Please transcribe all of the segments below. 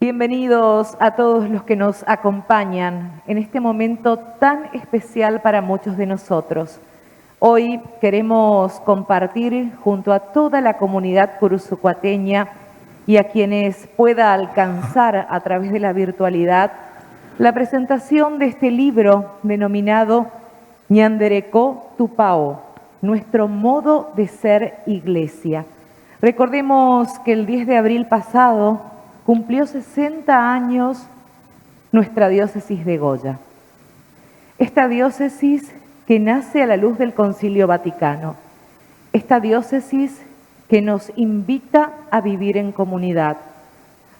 Bienvenidos a todos los que nos acompañan en este momento tan especial para muchos de nosotros. Hoy queremos compartir junto a toda la comunidad curuzucuateña y a quienes pueda alcanzar a través de la virtualidad la presentación de este libro denominado Ñanderecó Tupao, nuestro modo de ser iglesia. Recordemos que el 10 de abril pasado cumplió 60 años nuestra diócesis de Goya. Esta diócesis que nace a la luz del Concilio Vaticano. Esta diócesis que nos invita a vivir en comunidad,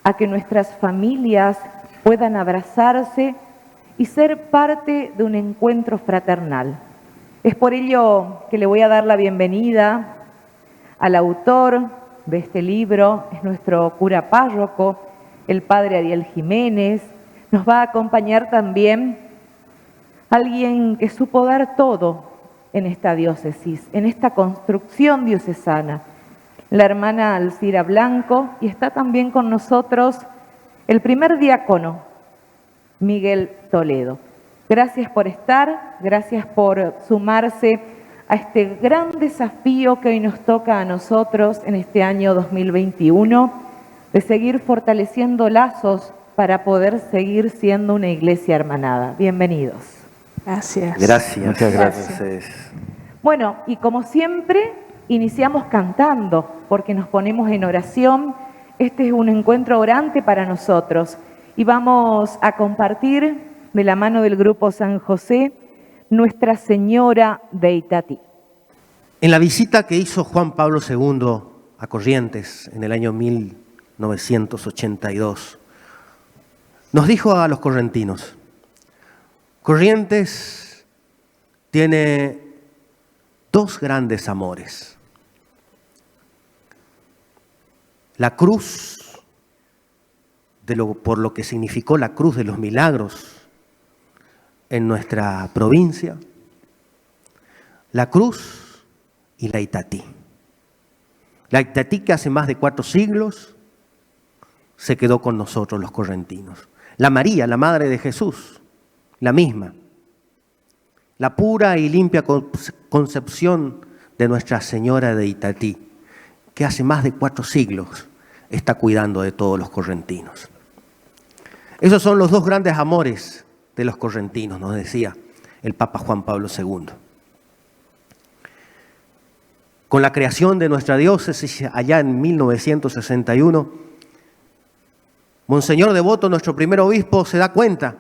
a que nuestras familias puedan abrazarse y ser parte de un encuentro fraternal. Es por ello que le voy a dar la bienvenida al autor de este libro, es nuestro cura párroco, el padre Ariel Jiménez. Nos va a acompañar también alguien que supo dar todo en esta diócesis, en esta construcción diocesana, la hermana Alcira Blanco, y está también con nosotros el primer diácono, Miguel Toledo. Gracias por estar, gracias por sumarse a este gran desafío que hoy nos toca a nosotros en este año 2021, de seguir fortaleciendo lazos para poder seguir siendo una iglesia hermanada. Bienvenidos. Gracias. Gracias. Muchas gracias. Bueno, y como siempre, iniciamos cantando, porque nos ponemos en oración. Este es un encuentro orante para nosotros. Y vamos a compartir de la mano del Grupo San José, Nuestra Señora de Itatí. En la visita que hizo Juan Pablo II a Corrientes en el año 1982, nos dijo a los correntinos: Corrientes tiene dos grandes amores. La cruz, por lo que significó la cruz de los milagros en nuestra provincia, la cruz y la Itatí. La Itatí que hace más de 4 siglos se quedó con nosotros los correntinos. La María, la Madre de Jesús, la misma. La pura y limpia concepción de Nuestra Señora de Itatí, que hace más de 4 siglos está cuidando de todos los correntinos. Esos son los dos grandes amores de los correntinos, nos decía el Papa Juan Pablo II. Con la creación de nuestra diócesis allá en 1961, Monseñor Devoto, nuestro primer obispo, se da cuenta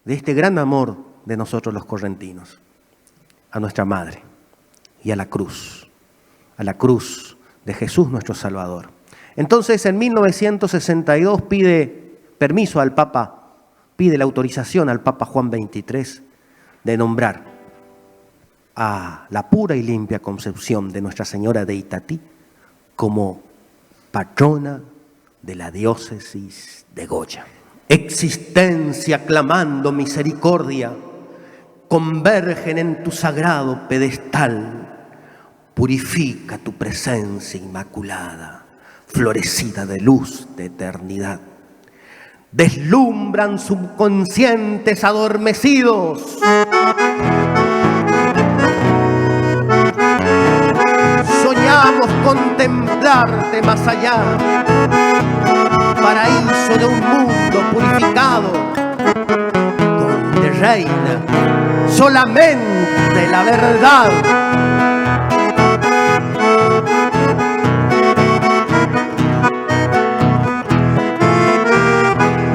de este gran amor de nosotros los correntinos, a nuestra Madre y a la cruz de Jesús nuestro Salvador. Entonces en 1962 pide permiso al Papa, pide la autorización al Papa Juan XXIII de nombrar a la pura y limpia concepción de Nuestra Señora de Itatí como patrona de la diócesis de Goya. Existencia clamando misericordia, convergen en tu sagrado pedestal. Purifica tu presencia inmaculada, florecida de luz de eternidad. Deslumbran subconscientes adormecidos. Soñamos contemplarte más allá, paraíso de un mundo purificado, donde reina solamente la verdad.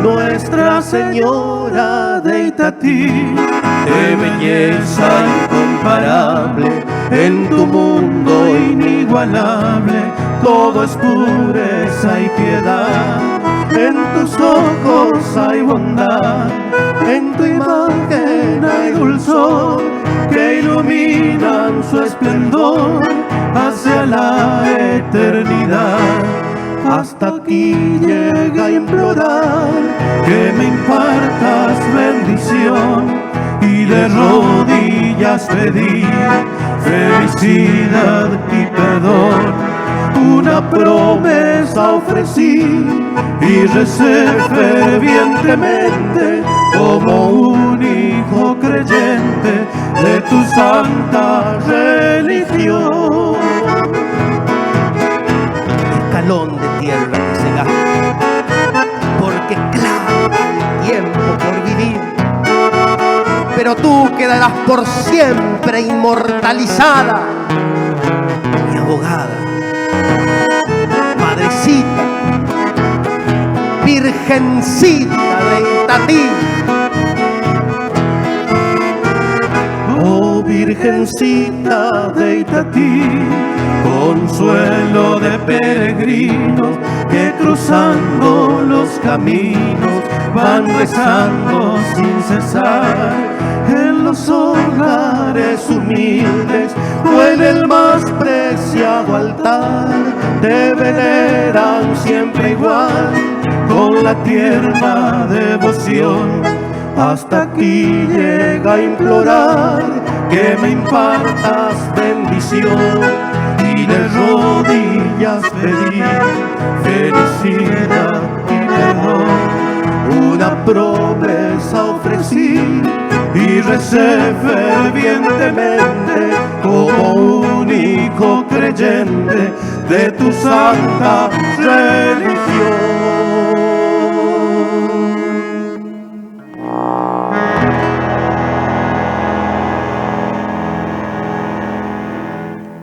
Nuestra Señora de Itatí, de belleza incomparable, en tu mundo inigualable, todo es pureza y piedad. En tus ojos hay bondad, en tu imagen hay dulzor, que iluminan su esplendor hacia la eternidad. Hasta aquí llega a implorar que me impartas bendición y de rodillas pedir felicidad y perdón. una promesa ofrecí y recé fervientemente como un hijo creyente de tu santa religión. Escalón de tierra que se gasta, porque clama el tiempo por vivir, pero tú quedarás por siempre inmortalizada, mi abogada, madrecita, virgencita de Itatí. Oh virgencita de Itatí, consuelo de peregrinos que cruzando los caminos van rezando sin cesar en los hogares humildes o en el más preciado altar. Te veneran siempre igual con la tierna devoción. Hasta aquí llega a implorar que me impartas bendición y de rodillas pedir felicidad y perdón. Una promesa ofrecí y recé fervientemente como un hijo creyente de tu santa religión.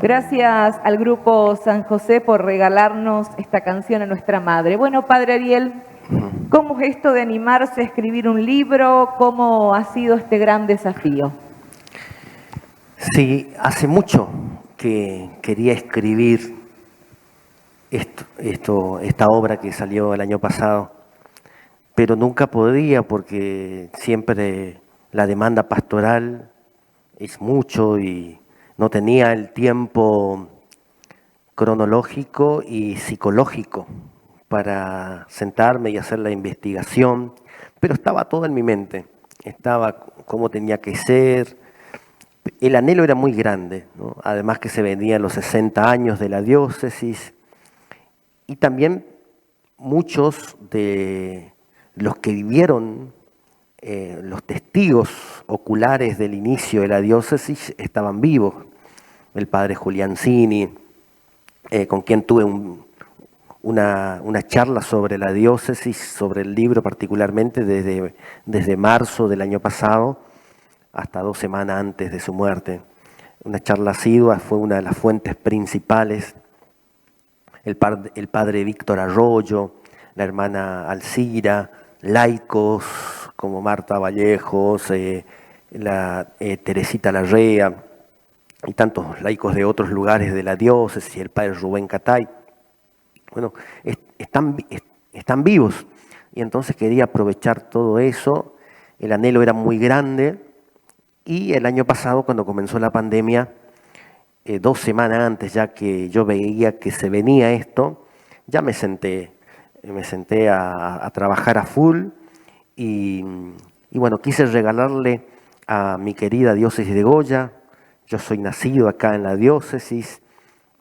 Gracias al Grupo San José por regalarnos esta canción a nuestra madre. Bueno, Padre Ariel, ¿cómo es esto de animarse a escribir un libro? ¿Cómo ha sido este gran desafío? Sí, hace mucho que quería escribir esta obra que salió el año pasado, pero nunca podía porque siempre la demanda pastoral es mucho y no tenía el tiempo cronológico y psicológico para sentarme y hacer la investigación, pero estaba todo en mi mente, estaba cómo tenía que ser. El anhelo era muy grande, ¿no? Además que se venían los 60 años de la diócesis y también muchos de los que vivieron, los testigos oculares del inicio de la diócesis estaban vivos. El padre Julián Cini, con quien tuve una charla sobre la diócesis, sobre el libro particularmente, desde marzo del año pasado hasta 2 semanas antes de su muerte. Una charla asidua, fue una de las fuentes principales. El padre Víctor Arroyo, la hermana Alcira, laicos como Marta Vallejos, Teresita Larrea y tantos laicos de otros lugares de la diócesis, el padre Rubén Catay. Bueno, están vivos y entonces quería aprovechar todo eso. El anhelo era muy grande y el año pasado, cuando comenzó la pandemia, 2 semanas antes ya que yo veía que se venía esto, ya me senté a trabajar a full y bueno, quise regalarle a mi querida diócesis de Goya. Yo soy nacido acá en la diócesis,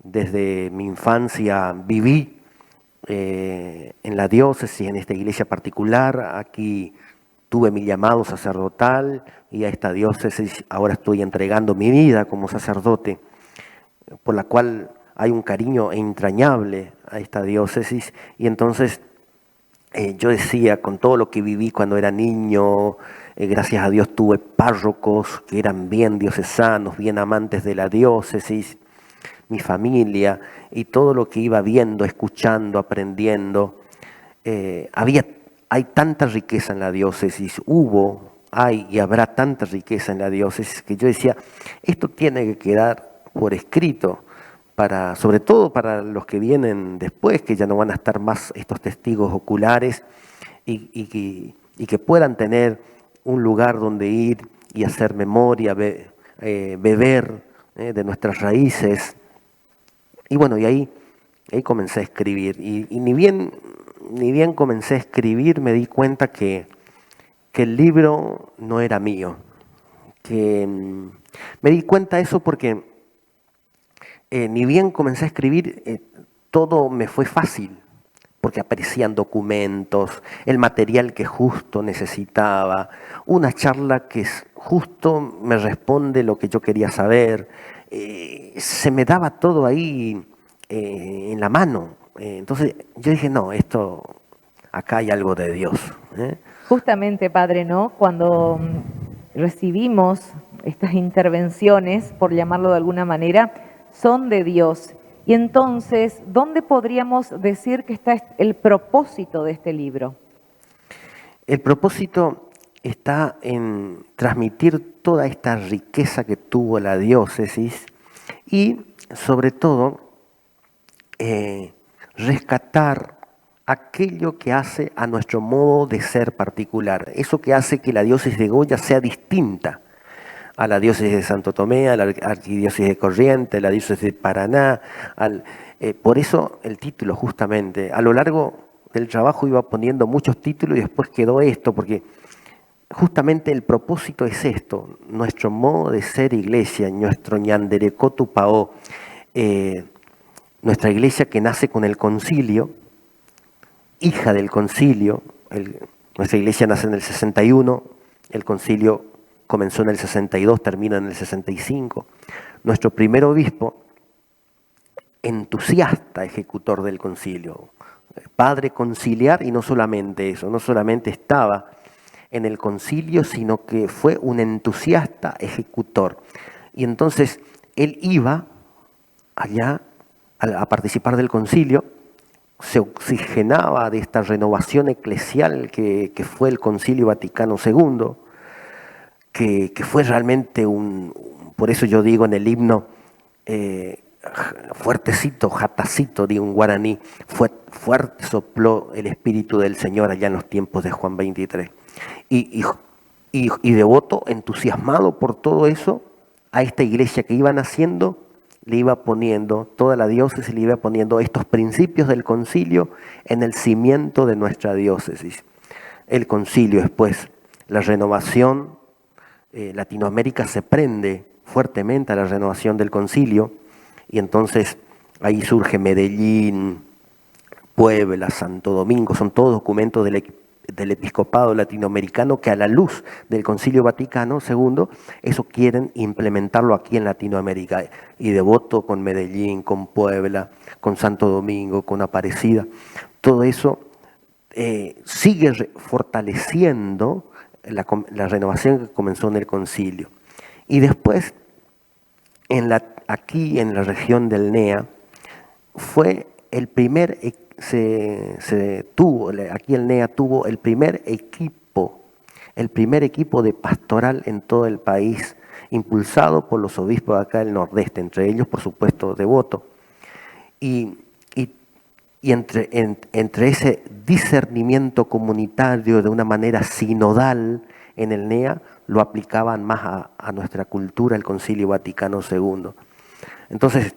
desde mi infancia viví en la diócesis, en esta iglesia particular. Aquí tuve mi llamado sacerdotal y a esta diócesis ahora estoy entregando mi vida como sacerdote, por la cual hay un cariño entrañable a esta diócesis. Y entonces yo decía, con todo lo que viví cuando era niño, gracias a Dios tuve párrocos que eran bien diocesanos, bien amantes de la diócesis, mi familia y todo lo que iba viendo, escuchando, aprendiendo. Hay tanta riqueza en la diócesis, hay y habrá tanta riqueza en la diócesis que yo decía, esto tiene que quedar por escrito, sobre todo para los que vienen después, que ya no van a estar más estos testigos oculares y que puedan tener un lugar donde ir y hacer memoria, beber de nuestras raíces. Y bueno, y ahí comencé a escribir. Y ni bien comencé a escribir, me di cuenta que el libro no era mío. Me di cuenta de eso porque ni bien comencé a escribir, todo me fue fácil, porque aparecían documentos, el material que justo necesitaba, una charla que justo me responde lo que yo quería saber. Se me daba todo ahí en la mano. Entonces yo dije, no, esto, acá hay algo de Dios. Justamente, Padre, ¿no? Cuando recibimos estas intervenciones, por llamarlo de alguna manera, son de Dios. Y entonces, ¿dónde podríamos decir que está el propósito de este libro? El propósito está en transmitir toda esta riqueza que tuvo la diócesis y, sobre todo, rescatar aquello que hace a nuestro modo de ser particular, eso que hace que la diócesis de Goya sea distinta a la diócesis de Santo Tomé, a la arquidiócesis de Corrientes, a la diócesis de Paraná. Por eso el título, justamente. A lo largo del trabajo iba poniendo muchos títulos y después quedó esto, porque justamente el propósito es esto, nuestro modo de ser iglesia, nuestro ñanderecó Tupao, nuestra iglesia que nace con el concilio, hija del concilio. Nuestra iglesia nace en el 61, el concilio comenzó en el 62, termina en el 65. Nuestro primer obispo, entusiasta ejecutor del concilio, padre conciliar, y no solamente eso, no solamente estaba en el concilio, sino que fue un entusiasta ejecutor. Y entonces él iba allá a participar del concilio, se oxigenaba de esta renovación eclesial que fue el Concilio Vaticano II, que fue realmente por eso yo digo en el himno, fuertecito, jatacito, de un guaraní, fuerte sopló el Espíritu del Señor allá en los tiempos de Juan 23. Y devoto, entusiasmado por todo eso, a esta iglesia que iban haciendo, le iba poniendo, toda la diócesis le iba poniendo estos principios del concilio en el cimiento de nuestra diócesis. El concilio después, la renovación, Latinoamérica se prende fuertemente a la renovación del concilio, y entonces ahí surge Medellín, Puebla, Santo Domingo, son todos documentos del episcopado latinoamericano que a la luz del Concilio Vaticano II, eso quieren implementarlo aquí en Latinoamérica. Y devoto con Medellín, con Puebla, con Santo Domingo, con Aparecida, todo eso sigue fortaleciendo la renovación que comenzó en el concilio. Y después, aquí en la región del NEA, fue el primer, aquí el NEA tuvo el primer equipo de pastoral en todo el país, impulsado por los obispos de acá del Nordeste, entre ellos, por supuesto, Devoto. Y entre ese discernimiento comunitario de una manera sinodal en el NEA, lo aplicaban más a nuestra cultura, el Concilio Vaticano II. Entonces,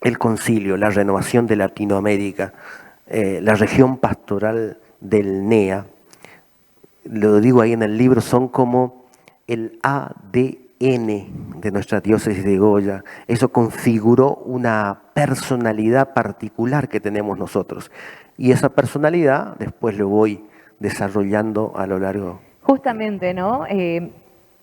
el concilio, la renovación de Latinoamérica, la región pastoral del NEA, lo digo ahí en el libro, son como el ADN de nuestra diócesis de Goya. Eso configuró una personalidad particular que tenemos nosotros. Y esa personalidad después lo voy desarrollando a lo largo. Justamente, ¿no?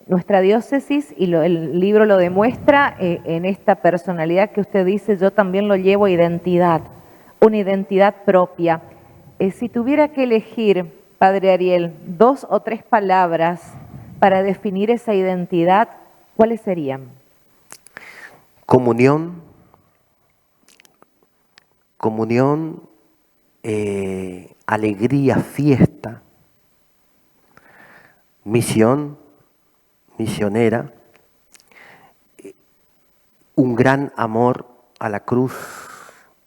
Nuestra diócesis, y el libro lo demuestra, en esta personalidad que usted dice, yo también lo llevo, identidad, una identidad propia. Si tuviera que elegir, Padre Ariel, 2 o 3 palabras para definir esa identidad, ¿cuáles serían? Comunión, alegría, fiesta, misión, misionera, un gran amor a la cruz,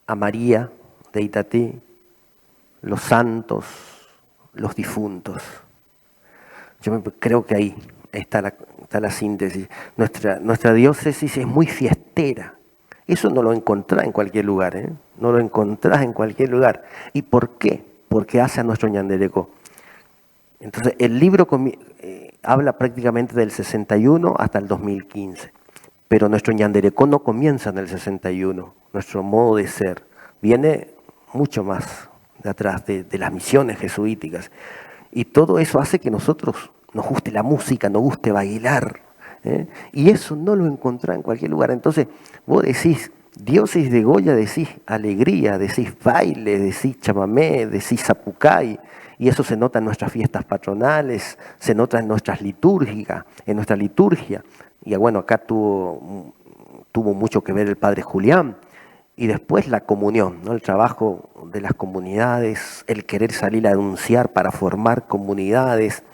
a María de Itatí, los santos, los difuntos. Yo creo que ahí está la síntesis. Nuestra diócesis es muy fiestera. Eso no lo encontrás en cualquier lugar, ¿eh? No lo encontrás en cualquier lugar. ¿Y por qué? Porque hace a nuestro ñanderecó. Entonces, el libro habla prácticamente del 61 hasta el 2015, pero nuestro ñanderecó no comienza en el 61, nuestro modo de ser, viene mucho más de atrás de las misiones jesuíticas. Y todo eso hace que nosotros nos guste la música, nos guste bailar, ¿eh? Y eso no lo encontrás en cualquier lugar. Entonces vos decís diócesis de Goya, decís alegría, decís baile, decís chamamé, decís zapucay, y eso se nota en nuestras fiestas patronales, se nota en nuestras liturgias, en nuestra liturgia. Y bueno, acá tuvo mucho que ver el padre Julián. Y después la comunión, ¿no? El trabajo de las comunidades, el querer salir a anunciar para formar comunidades,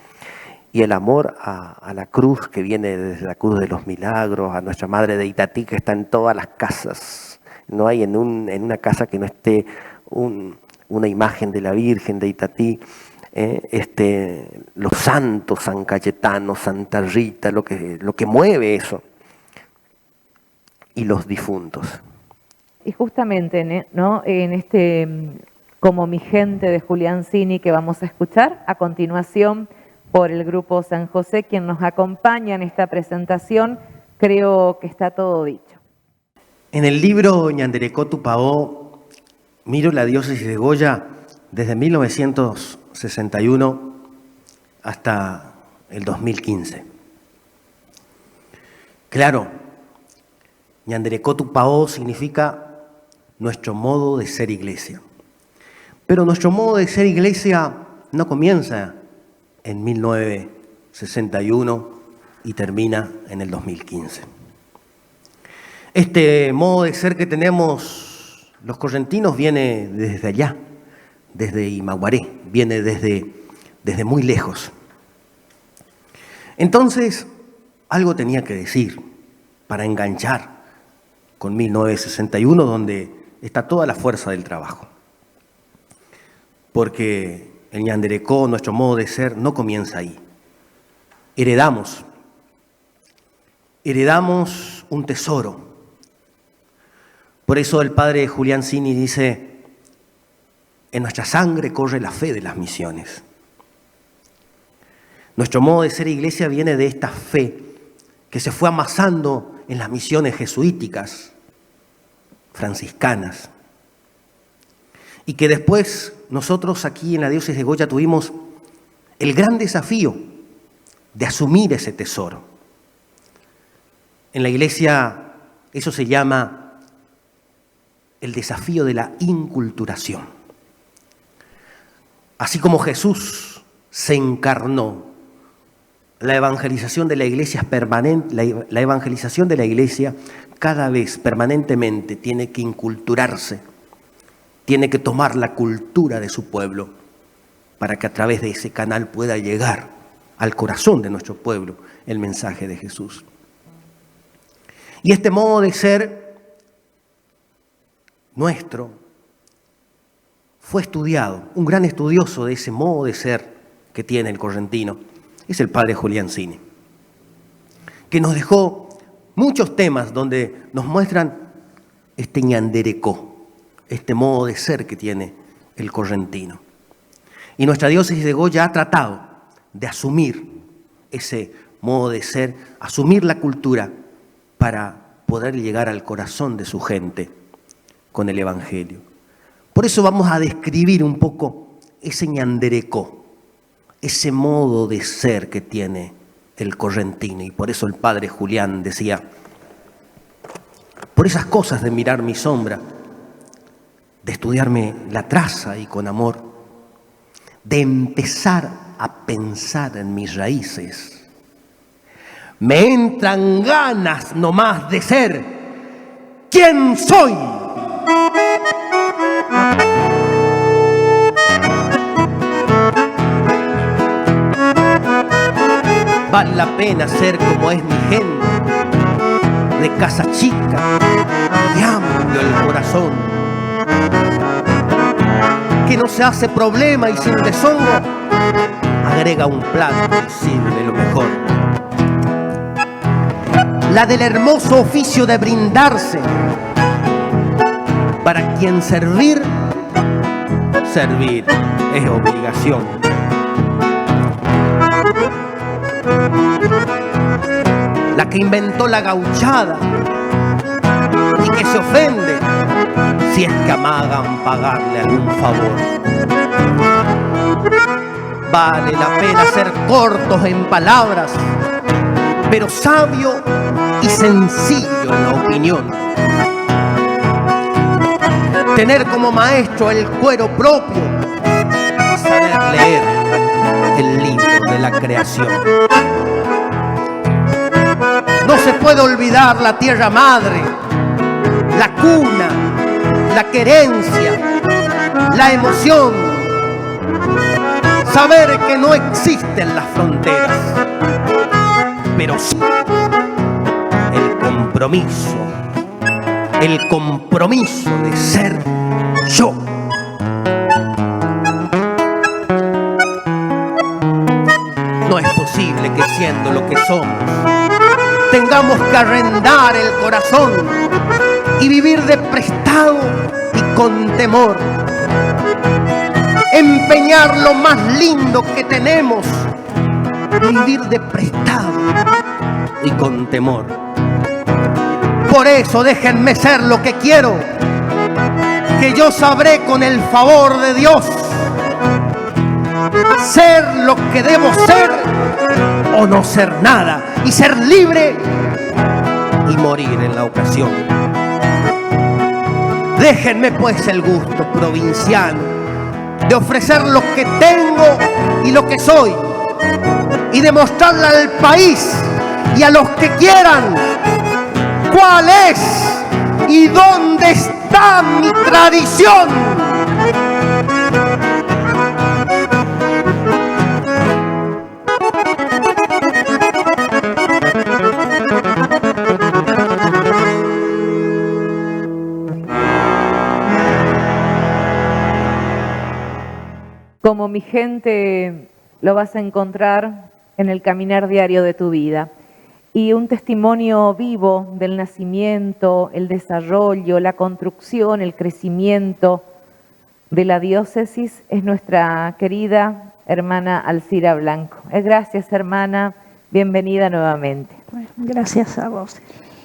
y el amor a la cruz que viene desde la Cruz de los Milagros, a nuestra Madre de Itatí que está en todas las casas. No hay en una casa que no esté una imagen de la Virgen de Itatí. Los santos, San Cayetano, Santa Rita, lo que mueve eso. Y los difuntos. Y justamente, ¿no? En este Como mi gente de Julián Cini que vamos a escuchar a continuación por el Grupo San José, quien nos acompaña en esta presentación, creo que está todo dicho. En el libro Ñanderecó Tupao, miro la diócesis de Goya desde 1961 hasta el 2015. Claro, Ñanderecó Tupao significa nuestro modo de ser iglesia. Pero nuestro modo de ser iglesia no comienza en 1961 y termina en el 2015. Este modo de ser que tenemos los correntinos viene desde allá, desde Imaguaré, viene desde muy lejos. Entonces, algo tenía que decir para enganchar con 1961, donde está toda la fuerza del trabajo. Porque el ñanderecó, nuestro modo de ser, no comienza ahí. Heredamos un tesoro. Por eso el padre Julián Cini dice, en nuestra sangre corre la fe de las misiones. Nuestro modo de ser iglesia viene de esta fe que se fue amasando en las misiones jesuíticas, franciscanas, y que después nosotros aquí en la diócesis de Goya tuvimos el gran desafío de asumir ese tesoro. En la iglesia eso se llama el desafío de la inculturación. Así como Jesús se encarnó, la evangelización de la iglesia es permanente, la evangelización de la iglesia cada vez permanentemente tiene que inculturarse, tiene que tomar la cultura de su pueblo para que a través de ese canal pueda llegar al corazón de nuestro pueblo el mensaje de Jesús. Y este modo de ser nuestro fue estudiado. Un gran estudioso de ese modo de ser que tiene el correntino es el padre Julián Cini, que nos dejó muchos temas donde nos muestran este ñanderecó, este modo de ser que tiene el correntino. Y nuestra diócesis de Goya ha tratado de asumir ese modo de ser, asumir la cultura para poder llegar al corazón de su gente con el Evangelio. Por eso vamos a describir un poco ese ñanderecó, ese modo de ser que tiene el correntino. Y por eso el padre Julián decía, por esas cosas de mirar mi sombra, de estudiarme la traza y con amor, de empezar a pensar en mis raíces, me entran ganas nomás de ser quien soy. Vale la pena ser como es mi gente, de casa chica, de amplio el corazón, que no se hace problema y sin deshongo agrega un plato y sirve lo mejor. La del hermoso oficio de brindarse, para quien servir es obligación. La que inventó la gauchada y que se ofende si es que amagan pagarle algún favor. Vale la pena ser cortos en palabras, pero sabio y sencillo en la opinión. Tener como maestro el cuero propio y saber leer el libro de la creación. No se puede olvidar la tierra madre, la cuna, la querencia, la emoción. Saber que no existen las fronteras, pero sí el compromiso de ser yo. No es posible que siendo lo que somos tengamos que arrendar el corazón y vivir de prestado y con temor. Empeñar lo más lindo que tenemos y vivir de prestado y con temor. Por eso déjenme ser lo que quiero, que yo sabré con el favor de Dios ser lo que debo ser o no ser nada, y ser libre y morir en la ocasión. Déjenme pues el gusto provinciano de ofrecer lo que tengo y lo que soy, y demostrarle al país y a los que quieran cuál es y dónde está mi tradición. Como mi gente lo vas a encontrar en el caminar diario de tu vida. Y un testimonio vivo del nacimiento, el desarrollo, la construcción, el crecimiento de la diócesis es nuestra querida hermana Alcira Blanco. Gracias, hermana. Bienvenida nuevamente. Bueno, gracias a vos.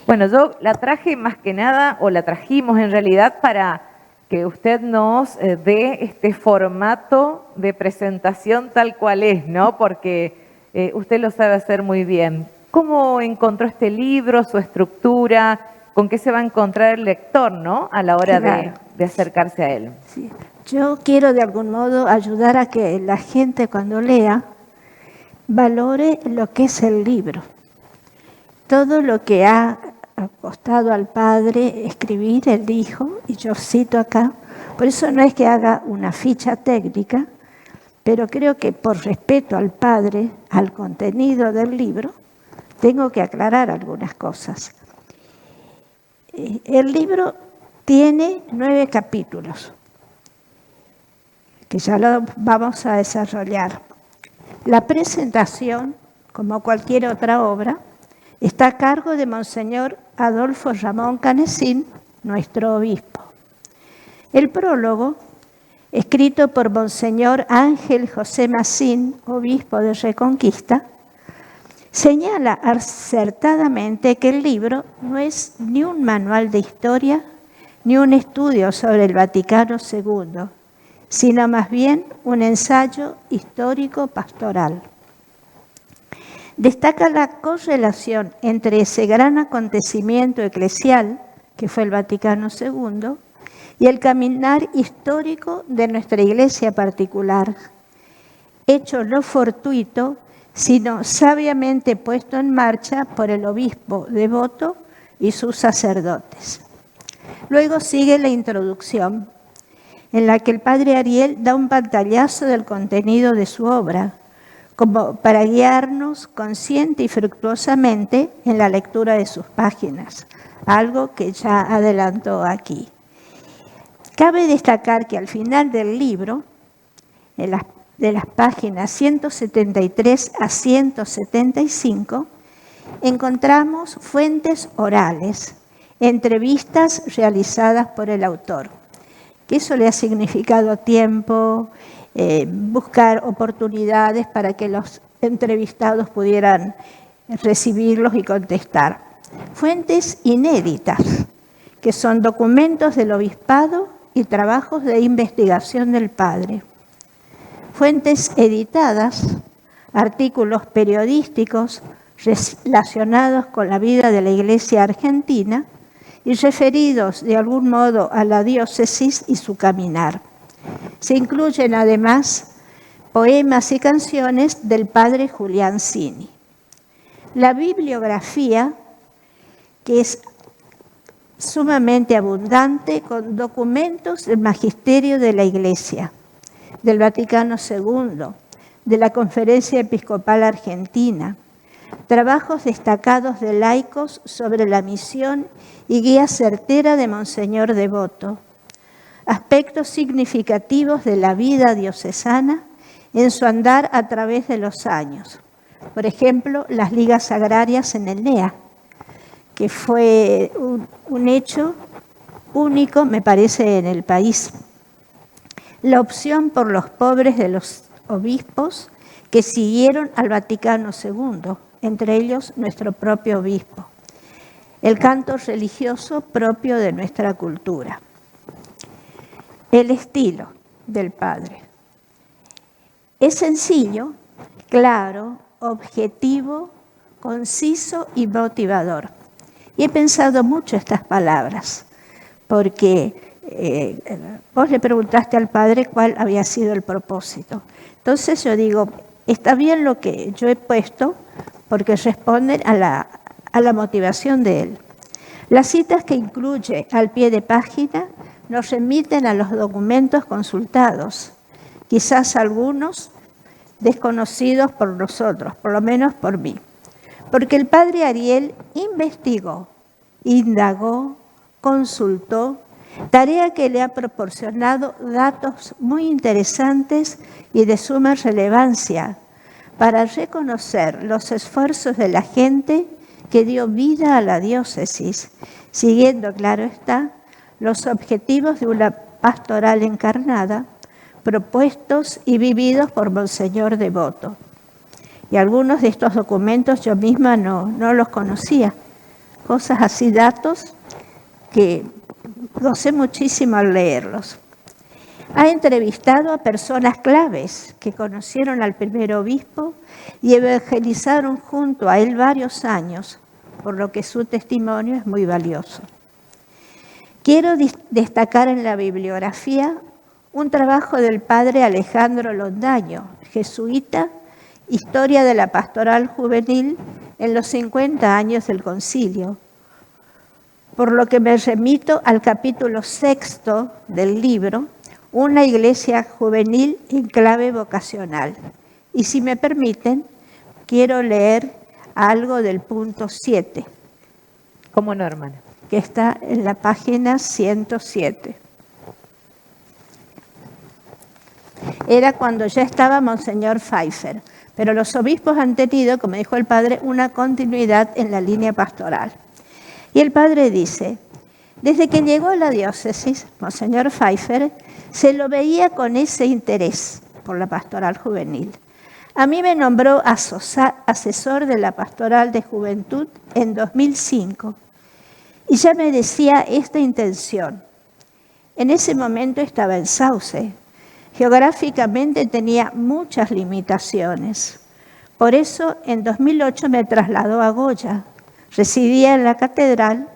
Bueno, yo la traje más que nada, o la trajimos en realidad para que usted nos dé este formato de presentación tal cual es, ¿no? Porque usted lo sabe hacer muy bien. ¿Cómo encontró este libro, su estructura? ¿Con qué se va a encontrar el lector, ¿no? A la hora de acercarse a él. Sí. Yo quiero de algún modo ayudar a que la gente cuando lea valore lo que es el libro. Todo lo que ha costado al padre escribir, él dijo, y yo cito acá, por eso no es que haga una ficha técnica, pero creo que por respeto al padre, al contenido del libro, tengo que aclarar algunas cosas. El libro tiene 9 capítulos, que ya lo vamos a desarrollar. La presentación, como cualquier otra obra, está a cargo de Monseñor Adolfo Ramón Canesín, nuestro obispo. El prólogo, escrito por Monseñor Ángel José Macín, obispo de Reconquista, señala acertadamente que el libro no es ni un manual de historia ni un estudio sobre el Vaticano II, sino más bien un ensayo histórico pastoral. Destaca la correlación entre ese gran acontecimiento eclesial, que fue el Vaticano II, y el caminar histórico de nuestra iglesia particular, hecho no fortuito, sino sabiamente puesto en marcha por el obispo devoto y sus sacerdotes. Luego sigue la introducción, en la que el padre Ariel da un pantallazo del contenido de su obra, como para guiarnos consciente y fructuosamente en la lectura de sus páginas, algo que ya adelantó aquí. Cabe destacar que al final del libro, de las páginas 173 a 175, encontramos fuentes orales, entrevistas realizadas por el autor, que eso le ha significado tiempo, buscar oportunidades para que los entrevistados pudieran recibirlos y contestar. Fuentes inéditas, que son documentos del obispado y trabajos de investigación del padre. Fuentes editadas, artículos periodísticos relacionados con la vida de la Iglesia argentina y referidos de algún modo a la diócesis y su caminar. Se incluyen además poemas y canciones del padre Julián Cini. La bibliografía, que es sumamente abundante, con documentos del magisterio de la Iglesia, del Vaticano II, de la Conferencia Episcopal Argentina, trabajos destacados de laicos sobre la misión y guía certera de Monseñor Devoto, aspectos significativos de la vida diocesana en su andar a través de los años. Por ejemplo, las ligas agrarias en el NEA, que fue un hecho único, me parece, en el país. La opción por los pobres de los obispos que siguieron al Vaticano II, entre ellos nuestro propio obispo. El canto religioso propio de nuestra cultura. El estilo del padre. Es sencillo, claro, objetivo, conciso y motivador. Y he pensado mucho estas palabras, porque vos le preguntaste al padre cuál había sido el propósito. Entonces yo digo, está bien lo que yo he puesto, porque responden a la motivación de él. Las citas que incluye al pie de página nos remiten a los documentos consultados, quizás algunos desconocidos por nosotros, por lo menos por mí. Porque el padre Ariel investigó, indagó, consultó, tarea que le ha proporcionado datos muy interesantes y de suma relevancia para reconocer los esfuerzos de la gente que dio vida a la diócesis, siguiendo, claro está, los objetivos de una pastoral encarnada, propuestos y vividos por Monseñor Devoto. Y algunos de estos documentos yo misma no los conocía. Cosas así, datos que gocé muchísimo al leerlos. Ha entrevistado a personas claves que conocieron al primer obispo y evangelizaron junto a él varios años, por lo que su testimonio es muy valioso. Quiero destacar en la bibliografía un trabajo del padre Alejandro Londaño, jesuita, Historia de la Pastoral Juvenil en los 50 años del concilio, por lo que me remito al capítulo 6 del libro, Una iglesia juvenil en clave vocacional. Y si me permiten, quiero leer algo del punto 7. ¿Cómo no, hermana? Que está en la página 107. Era cuando ya estaba Monseñor Pfeiffer, pero los obispos han tenido, como dijo el padre, una continuidad en la línea pastoral. Y el padre dice, desde que llegó a la diócesis, Monseñor Pfeiffer se lo veía con ese interés por la pastoral juvenil. A mí me nombró asesor de la pastoral de juventud en 2005 y ya me decía esta intención. En ese momento estaba en Sauce. Geográficamente tenía muchas limitaciones. Por eso, en 2008 me trasladó a Goya. Residía en la catedral,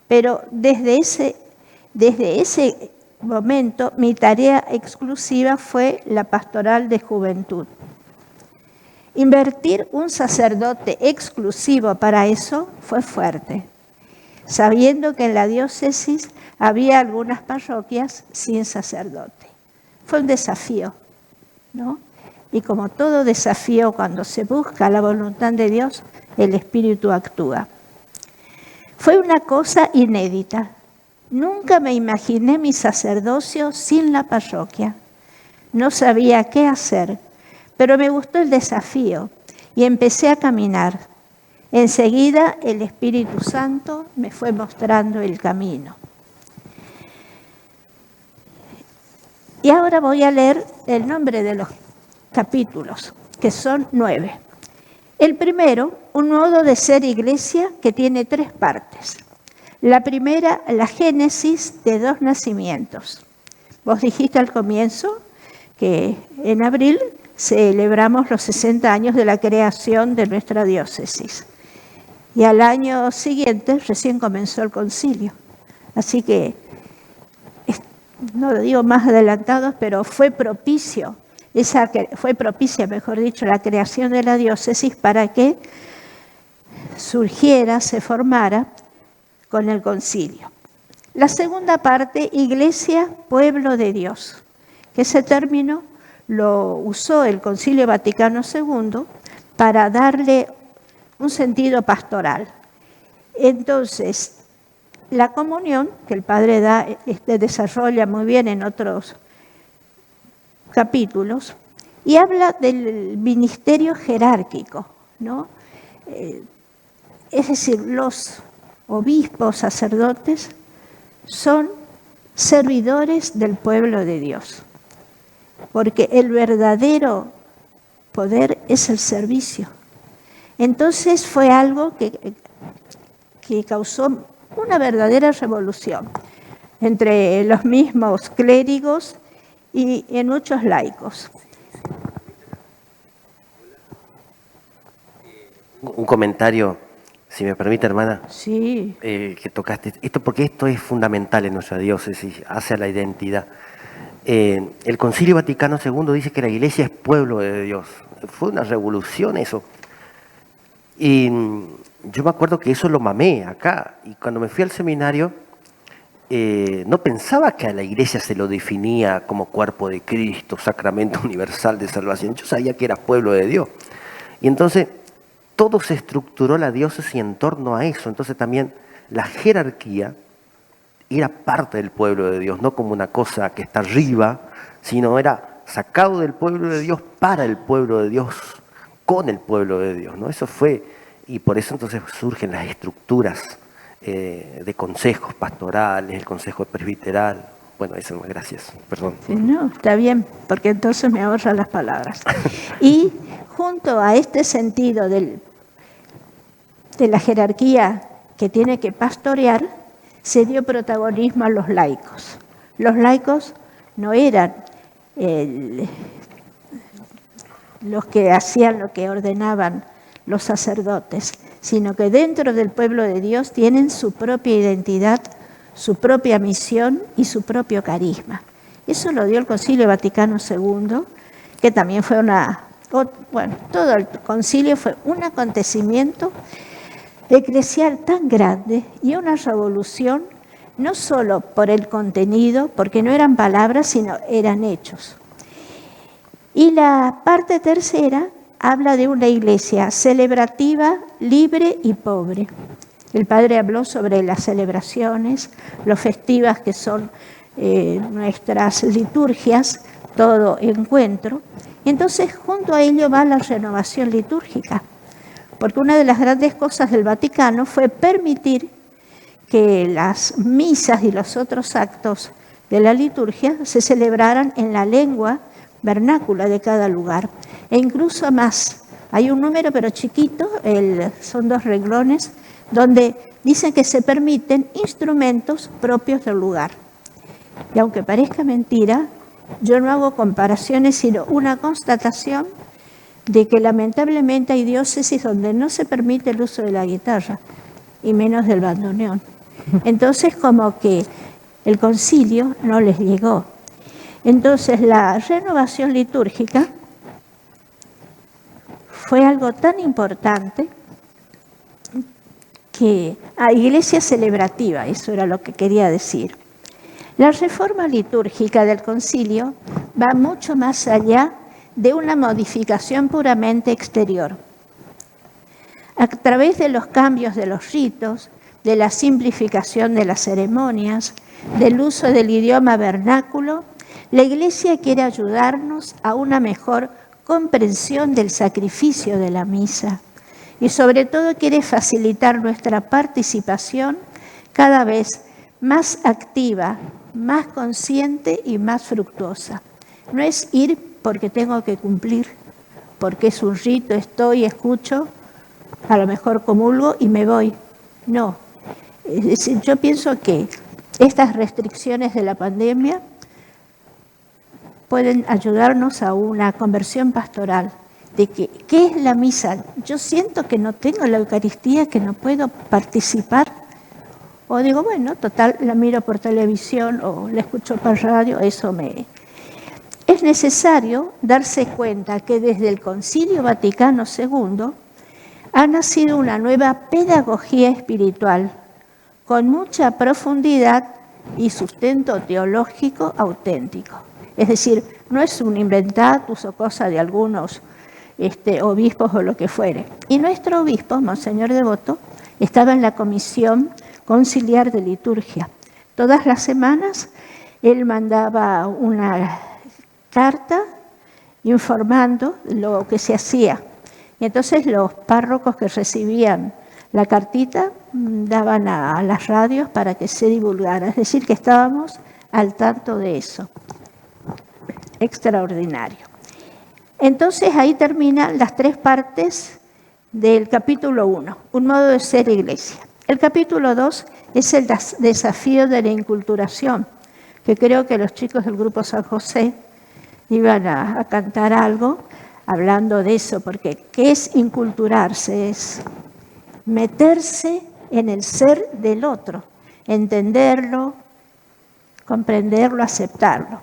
pero desde ese momento mi tarea exclusiva fue la pastoral de juventud. Invertir un sacerdote exclusivo para eso fue fuerte, sabiendo que en la diócesis había algunas parroquias sin sacerdote. Fue un desafío, ¿no? Y como todo desafío, cuando se busca la voluntad de Dios, el Espíritu actúa. Fue una cosa inédita. Nunca me imaginé mi sacerdocio sin la parroquia. No sabía qué hacer, pero me gustó el desafío y empecé a caminar. Enseguida el Espíritu Santo me fue mostrando el camino. Y ahora voy a leer el nombre de los capítulos, que son 9. El primero, un modo de ser iglesia que tiene 3 partes. La primera, la génesis de 2 nacimientos. Vos dijiste al comienzo que en abril celebramos los 60 años de la creación de nuestra diócesis. Y al año siguiente recién comenzó el concilio. Así que, no lo digo más adelantados, pero fue propicia, mejor dicho, la creación de la diócesis para que surgiera, se formara con el concilio. La segunda parte, Iglesia, pueblo de Dios, que ese término lo usó el Concilio Vaticano II para darle un sentido pastoral. Entonces, la comunión, que el Padre desarrolla muy bien en otros capítulos, y habla del ministerio jerárquico, ¿no? Es decir, los obispos, sacerdotes, son servidores del pueblo de Dios, porque el verdadero poder es el servicio. Entonces fue algo que causó una verdadera revolución entre los mismos clérigos y en muchos laicos. Un comentario, si me permite, hermana. Sí. Que tocaste esto, porque esto es fundamental en nuestra diócesis, hacia la identidad. El Concilio Vaticano II dice que la Iglesia es pueblo de Dios. Fue una revolución eso. Y yo me acuerdo que eso lo mamé acá. Y cuando me fui al seminario, no pensaba que a la Iglesia se lo definía como cuerpo de Cristo, sacramento universal de salvación. Yo sabía que era pueblo de Dios. Y entonces todo se estructuró la diócesis en torno a eso. Entonces también la jerarquía era parte del pueblo de Dios, no como una cosa que está arriba, sino era sacado del pueblo de Dios para el pueblo de Dios, con el pueblo de Dios, ¿no? Eso fue, y por eso entonces surgen las estructuras de consejos pastorales, el consejo presbiteral. Bueno, eso, gracias, perdón. Sí, no, está bien, porque entonces me ahorran las palabras. Y junto a este sentido de la jerarquía que tiene que pastorear, se dio protagonismo a los laicos. Los laicos no eran los que hacían lo que ordenaban los sacerdotes, sino que dentro del pueblo de Dios tienen su propia identidad, su propia misión y su propio carisma. Eso lo dio el Concilio Vaticano II, que también fue todo el concilio fue un acontecimiento eclesial tan grande y una revolución, no solo por el contenido, porque no eran palabras, sino eran hechos. Y la parte tercera habla de una iglesia celebrativa, libre y pobre. El Padre habló sobre las celebraciones, los festivas que son nuestras liturgias, todo encuentro. Y entonces junto a ello va la renovación litúrgica, porque una de las grandes cosas del Vaticano fue permitir que las misas y los otros actos de la liturgia se celebraran en la lengua vernácula de cada lugar. E incluso más, hay un número pero chiquito, son 2 renglones, donde dicen que se permiten instrumentos propios del lugar. Y aunque parezca mentira, yo no hago comparaciones, sino una constatación de que lamentablemente hay diócesis donde no se permite el uso de la guitarra, y menos del bandoneón. Entonces, como que el concilio no les llegó. Entonces, la renovación litúrgica fue algo tan importante que iglesia celebrativa, eso era lo que quería decir. La reforma litúrgica del concilio va mucho más allá de una modificación puramente exterior. A través de los cambios de los ritos, de la simplificación de las ceremonias, del uso del idioma vernáculo, la Iglesia quiere ayudarnos a una mejor comprensión del sacrificio de la misa y sobre todo quiere facilitar nuestra participación cada vez más activa, más consciente y más fructuosa. No es ir porque tengo que cumplir, porque es un rito, escucho, a lo mejor comulgo y me voy. No, Es decir, yo pienso que estas restricciones de la pandemia pueden ayudarnos a una conversión pastoral de que, ¿qué es la misa? Yo siento que no tengo la Eucaristía, que no puedo participar. O digo, bueno, total, la miro por televisión o la escucho por radio, eso me... Es necesario darse cuenta que desde el Concilio Vaticano II ha nacido una nueva pedagogía espiritual con mucha profundidad y sustento teológico auténtico. Es decir, no es un inventatus o cosa de algunos obispos o lo que fuere. Y nuestro obispo, Monseñor Devoto, estaba en la Comisión Conciliar de Liturgia. Todas las semanas él mandaba una carta informando lo que se hacía. Y entonces los párrocos que recibían la cartita daban a las radios para que se divulgara. Es decir, que estábamos al tanto de eso. Extraordinario. Entonces ahí terminan las 3 partes del capítulo 1, un modo de ser iglesia. El capítulo 2 es el desafío de la inculturación, que creo que los chicos del grupo San José iban a cantar algo hablando de eso, porque ¿qué es inculturarse? Es meterse en el ser del otro, entenderlo, comprenderlo, aceptarlo.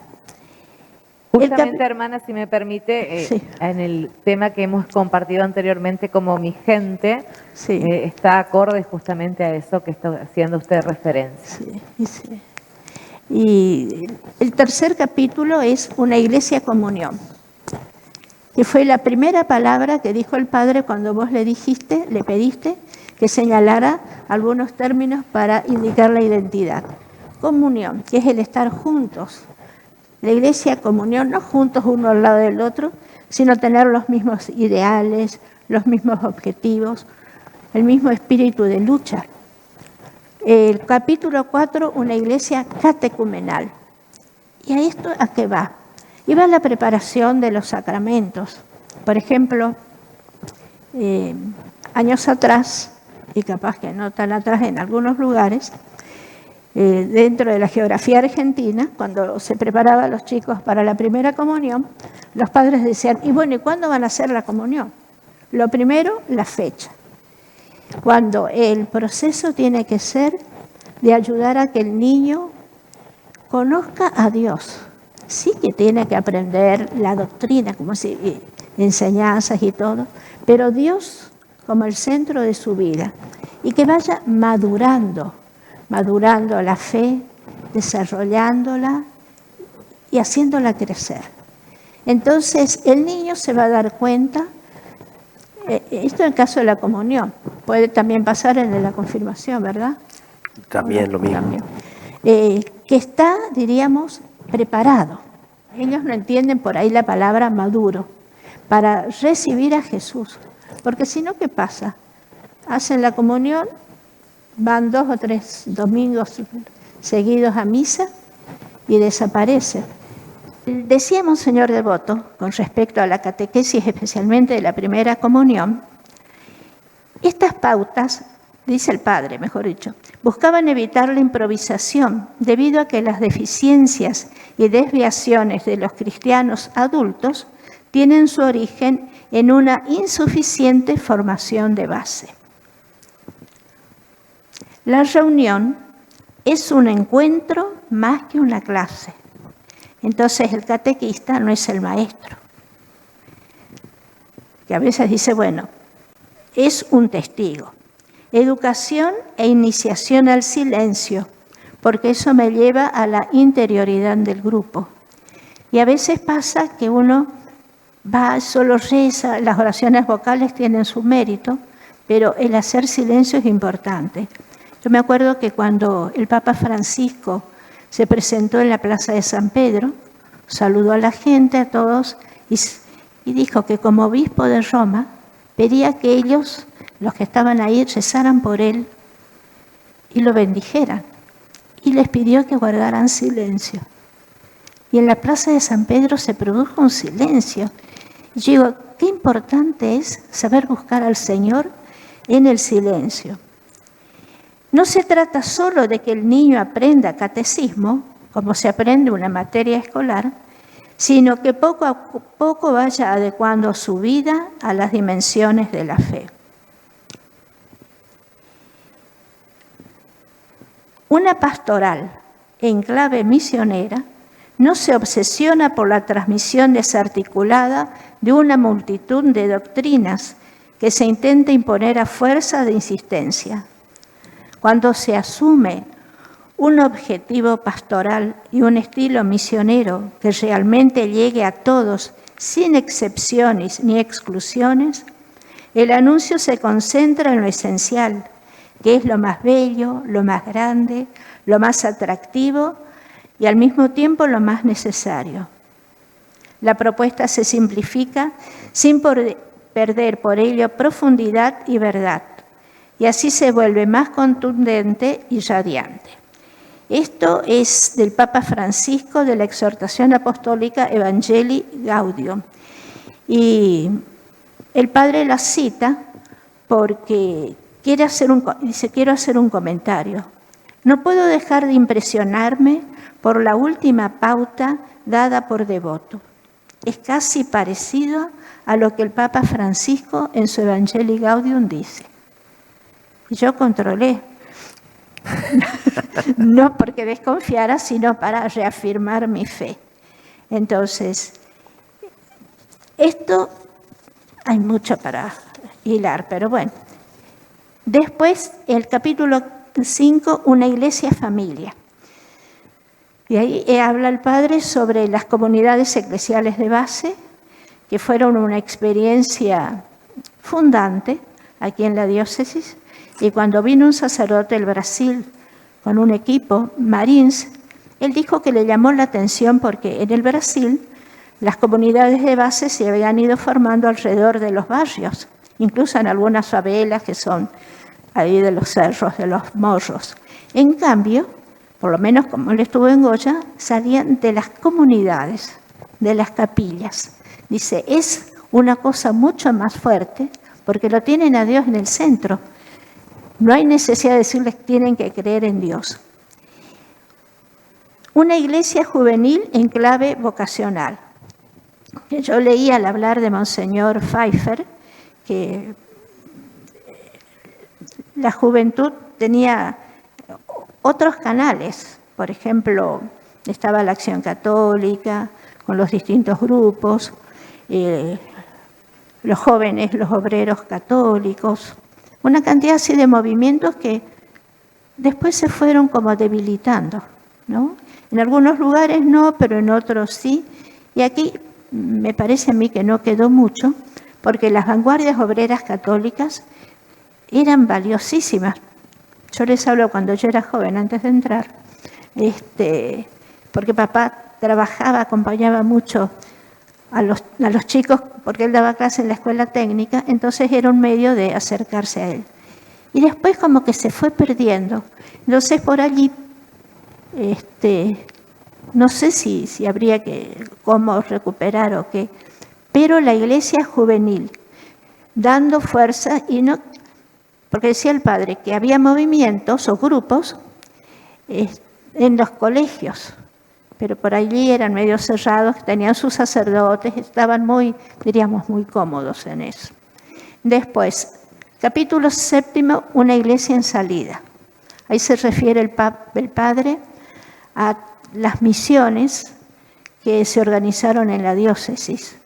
Justamente, hermana, si me permite, sí. En el tema que hemos compartido anteriormente como mi gente, Sí. está acorde justamente a eso que está haciendo usted referencia. Sí, sí. Y el tercer capítulo es una iglesia comunión, que fue la primera palabra que dijo el Padre cuando vos le pediste que señalara algunos términos para indicar la identidad. Comunión, que es el estar juntos. La iglesia comunión, no juntos uno al lado del otro, sino tener los mismos ideales, los mismos objetivos, el mismo espíritu de lucha. El capítulo 4, una iglesia catecumenal. ¿Y a esto a qué va? Y va la preparación de los sacramentos. Por ejemplo, años atrás, y capaz que no tan atrás en algunos lugares, dentro de la geografía argentina, cuando se preparaban a los chicos para la primera comunión, los padres decían, y bueno, ¿y cuándo van a hacer la comunión? Lo primero, la fecha. Cuando el proceso tiene que ser de ayudar a que el niño conozca a Dios. Sí que tiene que aprender la doctrina, como si enseñanzas y todo, pero Dios como el centro de su vida y que vaya madurando la fe, desarrollándola y haciéndola crecer. Entonces el niño se va a dar cuenta, esto en el caso de la comunión, puede también pasar en la confirmación, ¿verdad? También lo mismo. También. Que está, diríamos, preparado. Ellos no entienden por ahí la palabra maduro, para recibir a Jesús. Porque si no, ¿qué pasa? Hacen la comunión, van 2 o 3 domingos seguidos a misa y desaparecen. Decía Monseñor Devoto, con respecto a la catequesis, especialmente de la primera comunión, estas pautas, dice el padre, mejor dicho, buscaban evitar la improvisación debido a que las deficiencias y desviaciones de los cristianos adultos tienen su origen en una insuficiente formación de base. La reunión es un encuentro más que una clase. Entonces el catequista no es el maestro, que a veces dice, bueno, es un testigo. Educación e iniciación al silencio, porque eso me lleva a la interioridad del grupo. Y a veces pasa que uno va, solo reza, las oraciones vocales tienen su mérito, pero el hacer silencio es importante. Yo me acuerdo que cuando el Papa Francisco se presentó en la Plaza de San Pedro, saludó a la gente, a todos, y dijo que como obispo de Roma pedía que ellos, los que estaban ahí, rezaran por él y lo bendijeran. Y les pidió que guardaran silencio. Y en la Plaza de San Pedro se produjo un silencio. Y yo digo, qué importante es saber buscar al Señor en el silencio. No se trata solo de que el niño aprenda catecismo, como se aprende una materia escolar, sino que poco a poco vaya adecuando su vida a las dimensiones de la fe. Una pastoral en clave misionera no se obsesiona por la transmisión desarticulada de una multitud de doctrinas que se intenta imponer a fuerza de insistencia. Cuando se asume un objetivo pastoral y un estilo misionero que realmente llegue a todos sin excepciones ni exclusiones, el anuncio se concentra en lo esencial, que es lo más bello, lo más grande, lo más atractivo y al mismo tiempo lo más necesario. La propuesta se simplifica sin perder por ello profundidad y verdad, y así se vuelve más contundente y radiante. Esto es del Papa Francisco, de la exhortación apostólica Evangelii Gaudium. Y el padre la cita porque quiero hacer un comentario. No puedo dejar de impresionarme por la última pauta dada por Devoto. Es casi parecido a lo que el Papa Francisco en su Evangelii Gaudium dice. Y yo controlé. No porque desconfiara, sino para reafirmar mi fe. Entonces, esto hay mucho para hilar, pero bueno. Después, el capítulo 5, una iglesia familia. Y ahí habla el padre sobre las comunidades eclesiales de base, que fueron una experiencia fundante aquí en la diócesis. Y cuando vino un sacerdote del Brasil con un equipo, Marins, él dijo que le llamó la atención porque en el Brasil las comunidades de base se habían ido formando alrededor de los barrios, incluso en algunas favelas que son ahí de los cerros, de los morros. En cambio, por lo menos como él estuvo en Goya, salían de las comunidades, de las capillas. Dice, es una cosa mucho más fuerte porque lo tienen a Dios en el centro. No hay necesidad de decirles que tienen que creer en Dios. Una iglesia juvenil en clave vocacional. Yo leí al hablar de Monseñor Pfeiffer que la juventud tenía otros canales. Por ejemplo, estaba la Acción Católica con los distintos grupos, los jóvenes, los obreros católicos, una cantidad así de movimientos que después se fueron como debilitando, ¿no? En algunos lugares no, pero en otros sí. Y aquí me parece a mí que no quedó mucho, porque las vanguardias obreras católicas eran valiosísimas. Yo les hablo cuando yo era joven, antes de entrar, porque papá trabajaba, acompañaba mucho a los chicos, porque él daba clase en la escuela técnica, entonces era un medio de acercarse a él. Y después como que se fue perdiendo. Entonces por allí, no sé si habría cómo recuperar o qué, pero la iglesia juvenil, dando fuerza, y no, porque decía el padre que había movimientos o grupos en los colegios, pero por allí eran medio cerrados, tenían sus sacerdotes, estaban muy cómodos en eso. Después, capítulo 7, una iglesia en salida. Ahí se refiere el padre a las misiones que se organizaron en la diócesis,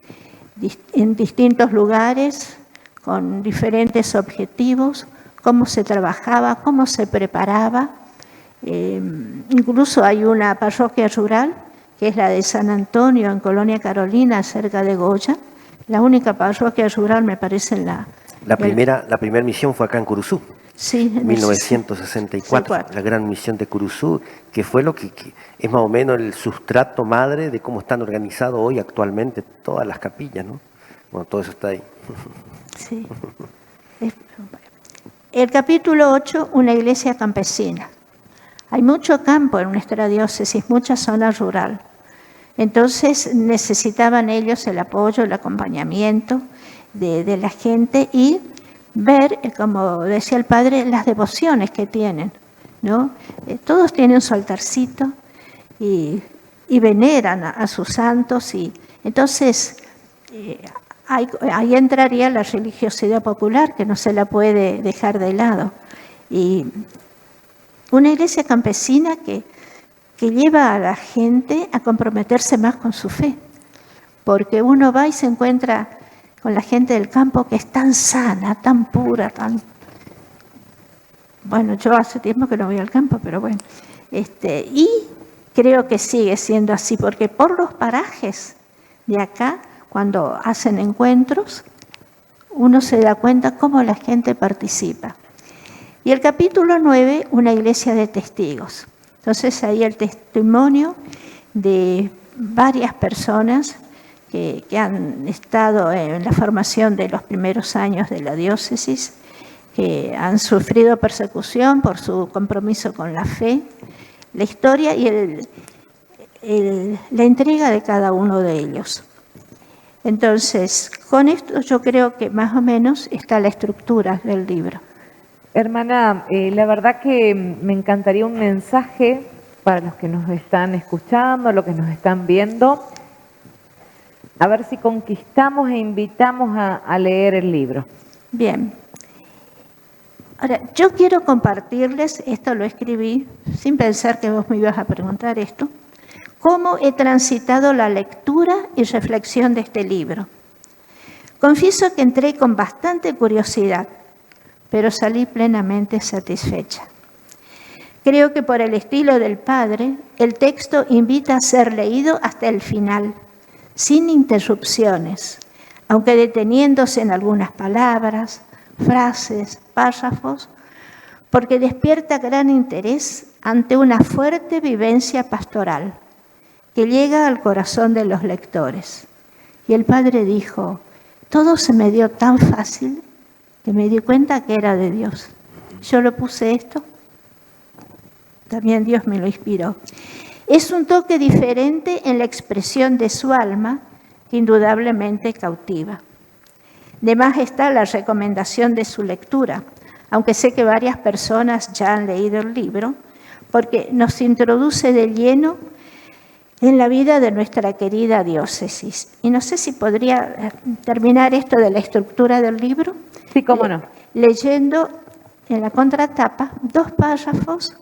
en distintos lugares, con diferentes objetivos, cómo se trabajaba, cómo se preparaba. Incluso hay una parroquia rural, que es la de San Antonio, en Colonia Carolina, cerca de Goya. La única parroquia rural, me parece, La primera misión fue acá en Curuzú. Sí, en 1964, la gran misión de Curuzú, que fue lo que es más o menos el sustrato madre de cómo están organizadas hoy actualmente todas las capillas, ¿no? Bueno, todo eso está ahí. Sí. El capítulo 8, una iglesia campesina. Hay mucho campo en nuestra diócesis, mucha zona rural. Entonces necesitaban ellos el apoyo, el acompañamiento de la gente y ver, como decía el padre, las devociones que tienen, ¿no? Todos tienen su altarcito y veneran a sus santos, y entonces ahí entraría la religiosidad popular, que no se la puede dejar de lado. Y una iglesia campesina que lleva a la gente a comprometerse más con su fe, porque uno va y se encuentra con la gente del campo que es tan sana, tan pura, tan... Bueno, yo hace tiempo que no voy al campo, pero bueno. Y creo que sigue siendo así, porque por los parajes de acá, cuando hacen encuentros, uno se da cuenta cómo la gente participa. Y el capítulo 9, una iglesia de testigos. Entonces ahí el testimonio de varias personas que han estado en la formación de los primeros años de la diócesis, que han sufrido persecución por su compromiso con la fe, la historia y la entrega de cada uno de ellos. Entonces, con esto yo creo que más o menos está la estructura del libro. Hermana, la verdad que me encantaría un mensaje para los que nos están escuchando, los que nos están viendo, a ver si conquistamos e invitamos a leer el libro. Bien. Ahora, yo quiero compartirles, esto lo escribí sin pensar que vos me ibas a preguntar esto, cómo he transitado la lectura y reflexión de este libro. Confieso que entré con bastante curiosidad, pero salí plenamente satisfecha. Creo que por el estilo del padre, el texto invita a ser leído hasta el final, sin interrupciones, aunque deteniéndose en algunas palabras, frases, párrafos, porque despierta gran interés ante una fuerte vivencia pastoral que llega al corazón de los lectores. Y el padre dijo, todo se me dio tan fácil que me di cuenta que era de Dios. Yo lo puse esto, también Dios me lo inspiró. Es un toque diferente en la expresión de su alma que indudablemente cautiva. De más está la recomendación de su lectura, aunque sé que varias personas ya han leído el libro, porque nos introduce de lleno en la vida de nuestra querida diócesis. Y no sé si podría terminar esto de la estructura del libro. Sí, cómo no. Leyendo en la contratapa 2 párrafos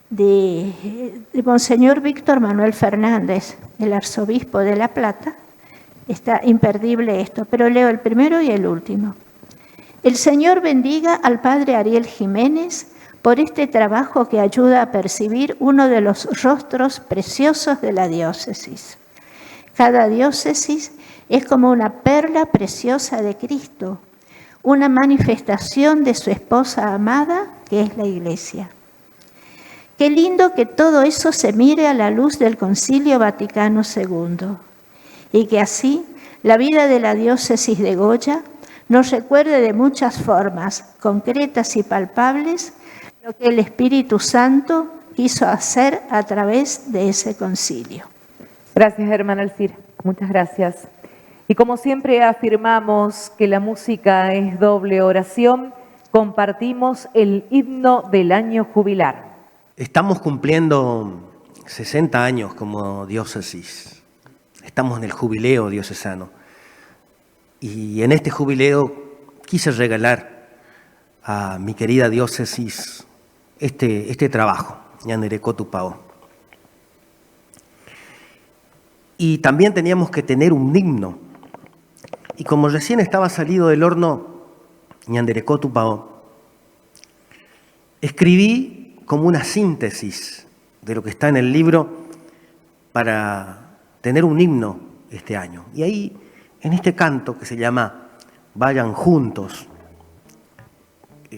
de Monseñor Víctor Manuel Fernández, el arzobispo de La Plata. Está imperdible esto, pero leo el primero y el último. El Señor bendiga al padre Ariel Jiménez por este trabajo que ayuda a percibir uno de los rostros preciosos de la diócesis. Cada diócesis es como una perla preciosa de Cristo, una manifestación de su esposa amada, que es la Iglesia. Qué lindo que todo eso se mire a la luz del Concilio Vaticano II y que así la vida de la diócesis de Goya nos recuerde de muchas formas concretas y palpables lo que el Espíritu Santo quiso hacer a través de ese concilio. Gracias, hermana Alcira. Muchas gracias. Y como siempre afirmamos que la música es doble oración, compartimos el himno del año jubilar. Estamos cumpliendo 60 años como diócesis. Estamos en el jubileo diocesano. Y en este jubileo quise regalar a mi querida diócesis este trabajo, Ñanderecó Tupao. Y también teníamos que tener un himno. Y como recién estaba salido del horno Ñanderecó Tupao, escribí como una síntesis de lo que está en el libro para tener un himno este año. Y ahí, en este canto que se llama Vayan Juntos,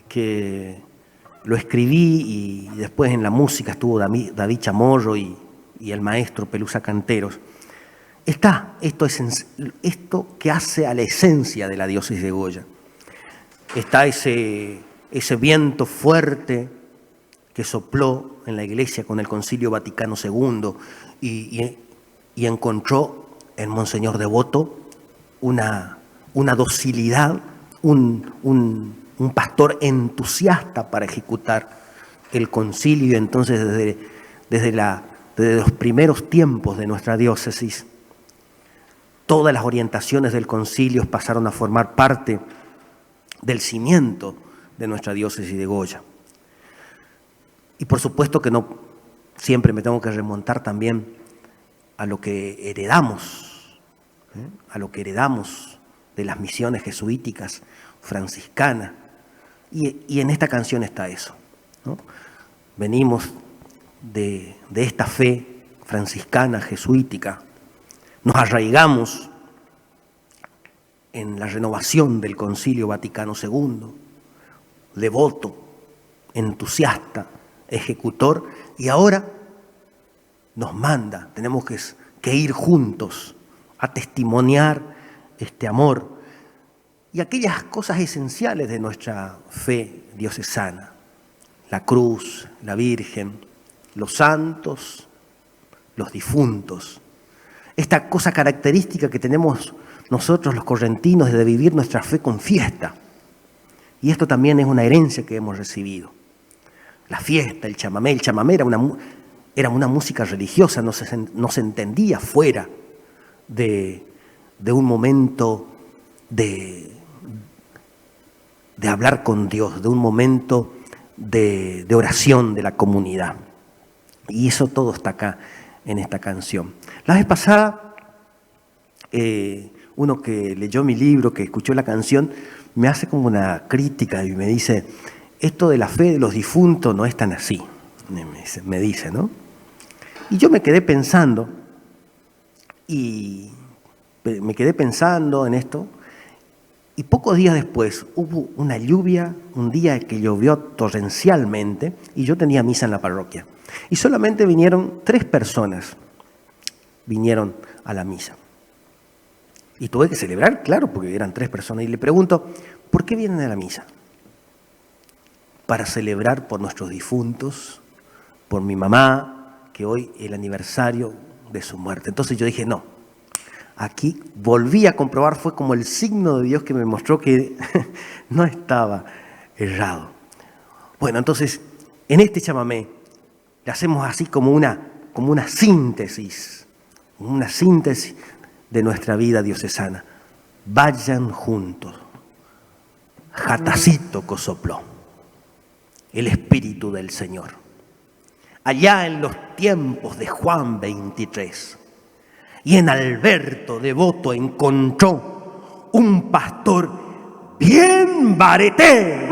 que lo escribí y después en la música estuvo David Chamorro y el maestro Pelusa Canteros, está esto que hace a la esencia de la diócesis de Goya. Está ese viento fuerte que sopló en la iglesia con el Concilio Vaticano II y encontró en Monseñor Devoto una docilidad un pastor entusiasta para ejecutar el concilio. Entonces, desde los primeros tiempos de nuestra diócesis, todas las orientaciones del concilio pasaron a formar parte del cimiento de nuestra diócesis de Goya. Y por supuesto que no siempre me tengo que remontar también a lo que heredamos, a lo que heredamos de las misiones jesuíticas, franciscanas. Y en esta canción está eso, ¿no? Venimos de esta fe franciscana, jesuítica, nos arraigamos en la renovación del Concilio Vaticano II, devoto, entusiasta, ejecutor, y ahora nos manda, tenemos que ir juntos a testimoniar este amor y aquellas cosas esenciales de nuestra fe diocesana: la cruz, la Virgen, los santos, los difuntos. Esta cosa característica que tenemos nosotros los correntinos de vivir nuestra fe con fiesta. Y esto también es una herencia que hemos recibido. La fiesta, el chamamé era una música religiosa, no se entendía fuera de un momento de hablar con Dios, de un momento de oración de la comunidad. Y eso todo está acá en esta canción. La vez pasada, uno que leyó mi libro, que escuchó la canción, me hace como una crítica y me dice: esto de la fe de los difuntos no es tan así, me dice, ¿no? Y yo me quedé pensando en esto, y pocos días después hubo una lluvia, un día que llovió torrencialmente, y yo tenía misa en la parroquia. Y solamente vinieron 3 personas, vinieron a la misa. Y tuve que celebrar, claro, porque eran 3 personas. Y le pregunto: ¿por qué vienen a la misa? Para celebrar por nuestros difuntos, por mi mamá, que hoy es el aniversario de su muerte. Entonces yo dije: no, aquí volví a comprobar, fue como el signo de Dios que me mostró que no estaba errado. Bueno, entonces, en este chamamé le hacemos así como una síntesis de nuestra vida diocesana. Vayan juntos, Jatacito cosopló, el Espíritu del Señor. Allá en los tiempos de Juan 23, y en Alberto devoto encontró un pastor bien bareté.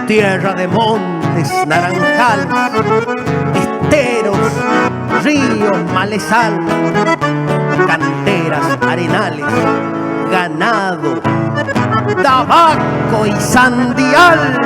Tierra de montes naranjal, esteros, ríos, malezal, canteras, arenales, ganado, tabaco y sandial.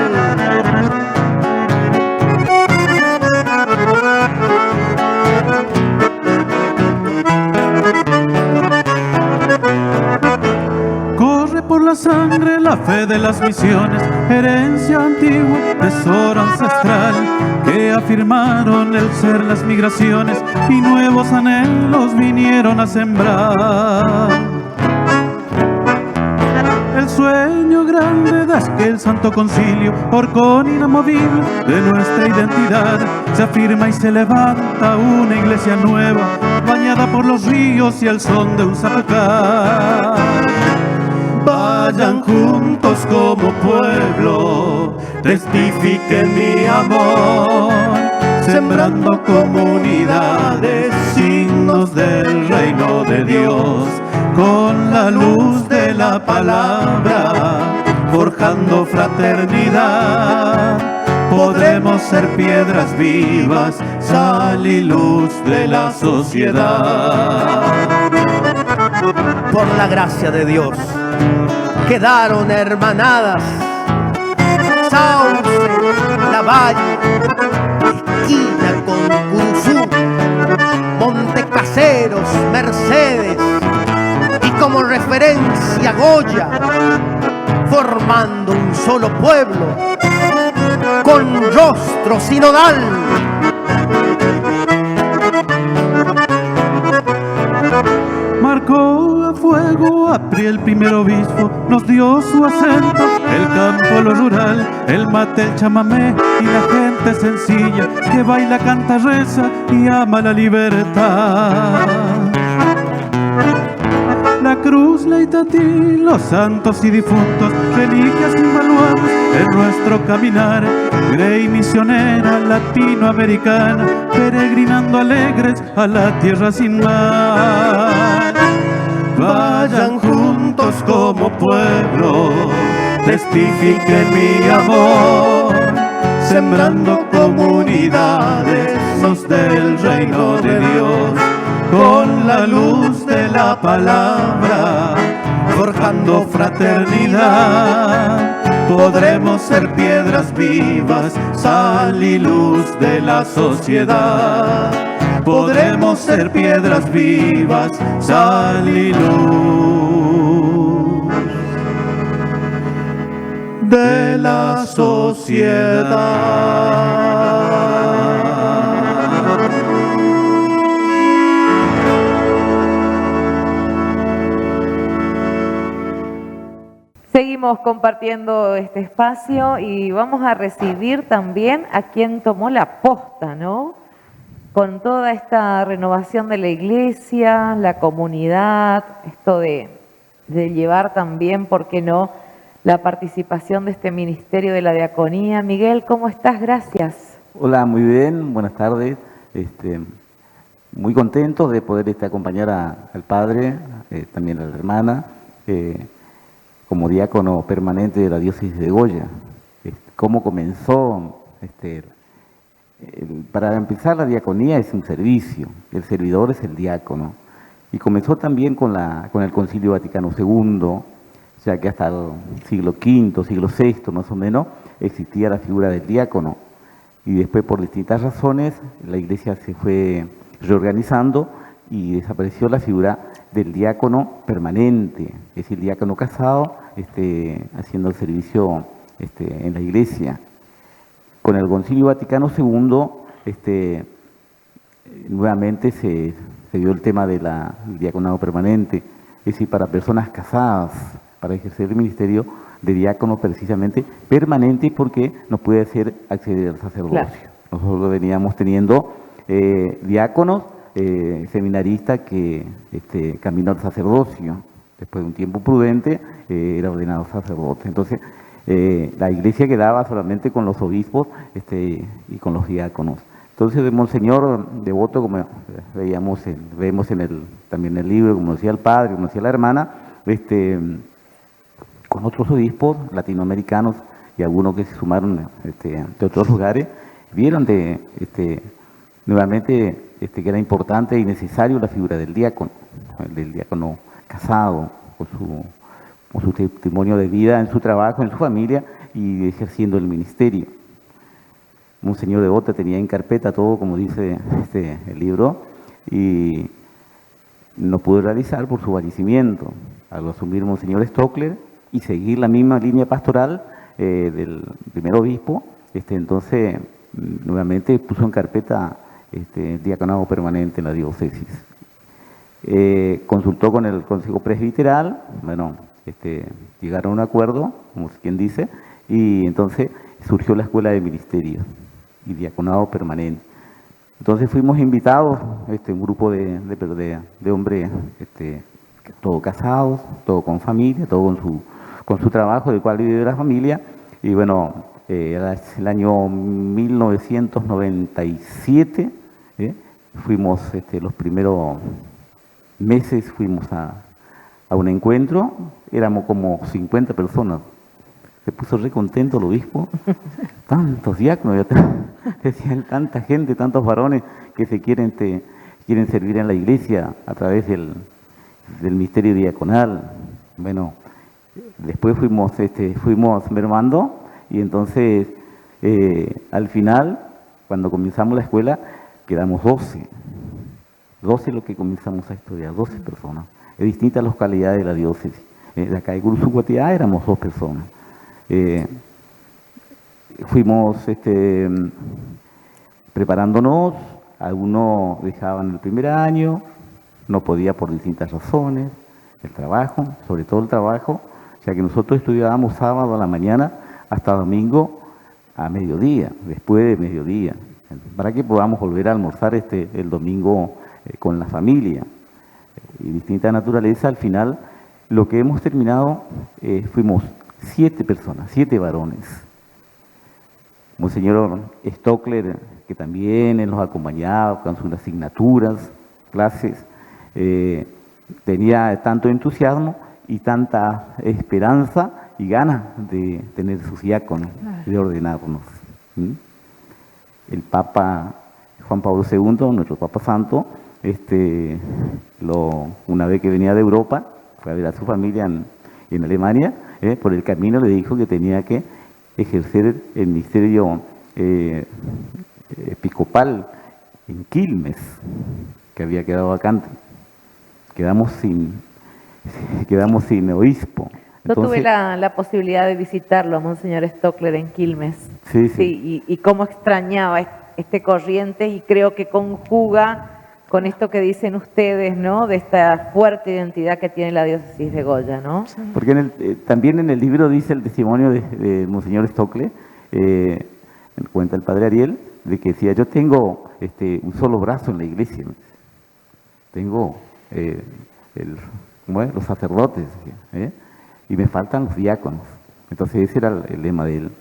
Corre por la sangre la fe de las misiones, herencia antigua, tesoro ancestral, que afirmaron el ser las migraciones y nuevos anhelos vinieron a sembrar. El sueño grande de aquel santo concilio, horcón inamovible de nuestra identidad, se afirma y se levanta una iglesia nueva, bañada por los ríos y el son de un zapacar. Vayan juntos como pueblo, testifiquen mi amor, sembrando comunidades, signos del reino de Dios, con la luz de la palabra, forjando fraternidad. Podremos ser piedras vivas, sal y luz de la sociedad. Por la gracia de Dios quedaron hermanadas Sauce, Lavalle, esquina con Curuzú, Montecaseros, Mercedes y como referencia Goya, formando un solo pueblo con rostro sinodal. dedicó a fuego a Priel, primer obispo, nos dio su acento, el campo, lo rural, el mate, el chamamé y la gente sencilla que baila, canta, reza y ama la libertad. La cruz, la Itatí, los santos y difuntos, reliquias invaluables en nuestro caminar. Grey misionera latinoamericana, peregrinando alegres a la tierra sin mar. Vayan juntos como pueblo, testifiquen mi amor, sembrando comunidades, nos del reino de Dios. Con la luz de la palabra, forjando fraternidad, podremos ser piedras vivas, sal y luz de la sociedad. Podremos ser piedras vivas, sal y luz de la sociedad. Seguimos compartiendo este espacio y vamos a recibir también a quien tomó la posta, ¿no? Con toda esta renovación de la iglesia, la comunidad, esto de llevar también, ¿por qué no?, la participación de este ministerio de la diaconía. Miguel, ¿cómo estás? Gracias. Hola, muy bien, buenas tardes. Muy contento de poder acompañar al padre, también a la hermana, como diácono permanente de la diócesis de Goya. ¿Cómo comenzó? Para empezar, la diaconía es un servicio, el servidor es el diácono. Y comenzó también con el Concilio Vaticano II, ya que hasta el siglo V, siglo VI más o menos, existía la figura del diácono. Y después, por distintas razones, la iglesia se fue reorganizando y desapareció la figura del diácono permanente, es decir, diácono casado, haciendo el servicio en la iglesia. Con el Concilio Vaticano II, nuevamente se dio el tema del diaconado permanente, es decir, para personas casadas, para ejercer el ministerio de diácono precisamente permanente, porque nos puede hacer acceder al sacerdocio. Claro. Nosotros veníamos teniendo diáconos, seminaristas que caminó al sacerdocio. Después de un tiempo prudente, era ordenado sacerdote. Entonces, la iglesia quedaba solamente con los obispos y con los diáconos. Entonces, de Monseñor Devoto, como vemos también en el libro, como decía el padre, como decía la hermana, con otros obispos latinoamericanos y algunos que se sumaron de otros lugares, vieron nuevamente que era importante y necesario la figura del diácono casado, con su testimonio de vida en su trabajo, en su familia y ejerciendo el ministerio. Monseñor Devoto tenía en carpeta todo, como dice el libro, y no pudo realizar por su fallecimiento. Al asumir Monseñor Stockler y seguir la misma línea pastoral del primer obispo, entonces nuevamente puso en carpeta el diaconado permanente en la diócesis. Consultó con el Consejo Presbiteral, bueno, llegaron a un acuerdo, como quien dice, y entonces surgió la Escuela de Ministerio y Diaconado Permanente. Entonces fuimos invitados, un grupo de hombres, todos casados, todos con familia, todos con su trabajo, del cual vive la familia, y bueno, el año 1997, fuimos los primeros meses, fuimos a un encuentro, éramos como 50 personas. Se puso re contento el obispo, tantos diáconos, decían, tanta gente, tantos varones que se quieren servir en la iglesia a través del misterio diaconal. Bueno, después fuimos mermando y entonces al final, cuando comenzamos la escuela, quedamos 12 lo que comenzamos a estudiar, 12 personas, de distintas localidades de la diócesis. De acá de Gurusuguatiá éramos 2 personas. Fuimos preparándonos, algunos dejaban el primer año, no podía por distintas razones, el trabajo, sobre todo el trabajo, o sea que nosotros estudiábamos sábado a la mañana hasta domingo a mediodía, después de mediodía, para que podamos volver a almorzar el domingo con la familia. Y distinta naturaleza, al final, lo que hemos terminado, fuimos 7 personas, 7 varones. Monseñor Stockler, que también nos acompañaba con sus asignaturas, clases, tenía tanto entusiasmo y tanta esperanza y ganas de tener sus diáconos, de ordenarnos. ¿Mm? El Papa Juan Pablo II, nuestro Papa Santo, una vez que venía de Europa, fue a ver a su familia en Alemania, por el camino le dijo que tenía que ejercer el ministerio episcopal en Quilmes, que había quedado vacante. Quedamos sin obispo. Yo tuve Entonces, la posibilidad de visitarlo a Monseñor Stockler en Quilmes. Sí, sí. Y cómo extrañaba este Corrientes, y creo que conjuga con esto que dicen ustedes, ¿no? De esta fuerte identidad que tiene la diócesis de Goya, ¿no? Porque también en el libro dice el testimonio de Monseñor Stockler, cuenta el padre Ariel, de que decía, yo tengo un solo brazo en la iglesia, tengo los sacerdotes, y me faltan los diáconos. Entonces ese era el lema de él.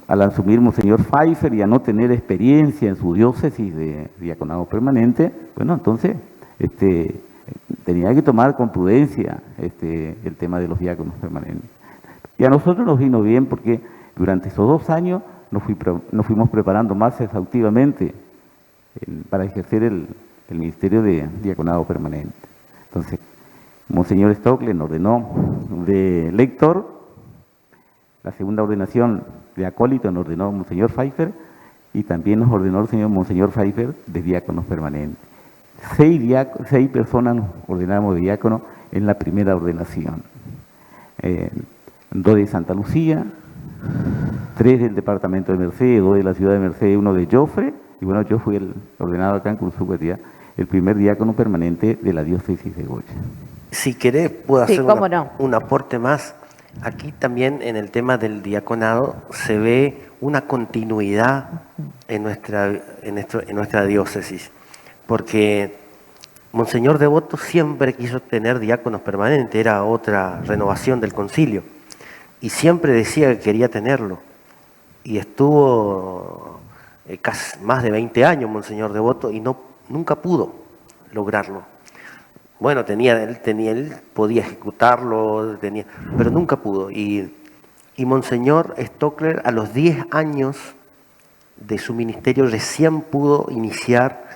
Al asumir Monseñor Pfeiffer y a no tener experiencia en su diócesis de diaconado permanente, bueno, entonces tenía que tomar con prudencia el tema de los diáconos permanentes. Y a nosotros nos vino bien porque durante esos 2 años nos fuimos preparando más exhaustivamente para ejercer el ministerio de diaconado permanente. Entonces, Monseñor Stockler nos ordenó de lector, la segunda ordenación de acólito nos ordenó Monseñor Pfeiffer, y también nos ordenó el señor Monseñor Pfeiffer de diáconos permanentes. 6 personas nos ordenamos de diácono en la primera ordenación. 2 de Santa Lucía, 3 del departamento de Mercedes, 2 de la ciudad de Mercedes, 1 de Jofre, y bueno, yo fui el ordenado acá en Cursuguetía, el primer diácono permanente de la diócesis de Goya. Si querés, puedo Sí, hacer cómo no. un aporte más. Aquí también en el tema del diaconado se ve una continuidad en nuestra diócesis, porque Monseñor Devoto siempre quiso tener diáconos permanentes, era otra renovación del concilio, y siempre decía que quería tenerlo, y estuvo casi más de 20 años Monseñor Devoto y nunca pudo lograrlo. Bueno, él podía ejecutarlo, pero nunca pudo. Y Monseñor Stockler, a los 10 años de su ministerio, recién pudo iniciar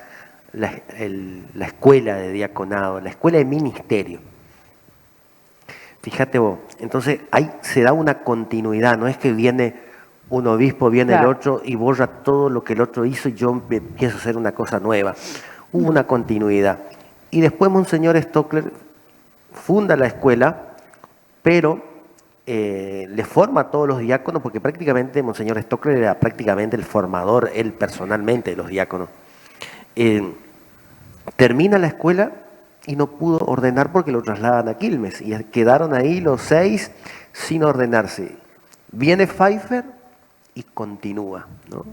la escuela de diaconado, la escuela de ministerio. Fíjate vos, entonces ahí se da una continuidad, no es que viene un obispo, viene Claro. el otro y borra todo lo que el otro hizo y yo empiezo a hacer una cosa nueva. Hubo una continuidad. Y después Monseñor Stockler funda la escuela, pero le forma a todos los diáconos, porque prácticamente Monseñor Stockler era prácticamente el formador, él personalmente, de los diáconos. Termina la escuela y no pudo ordenar porque lo trasladan a Quilmes, y quedaron ahí los 6 sin ordenarse. Viene Pfeiffer y continúa, ¿no?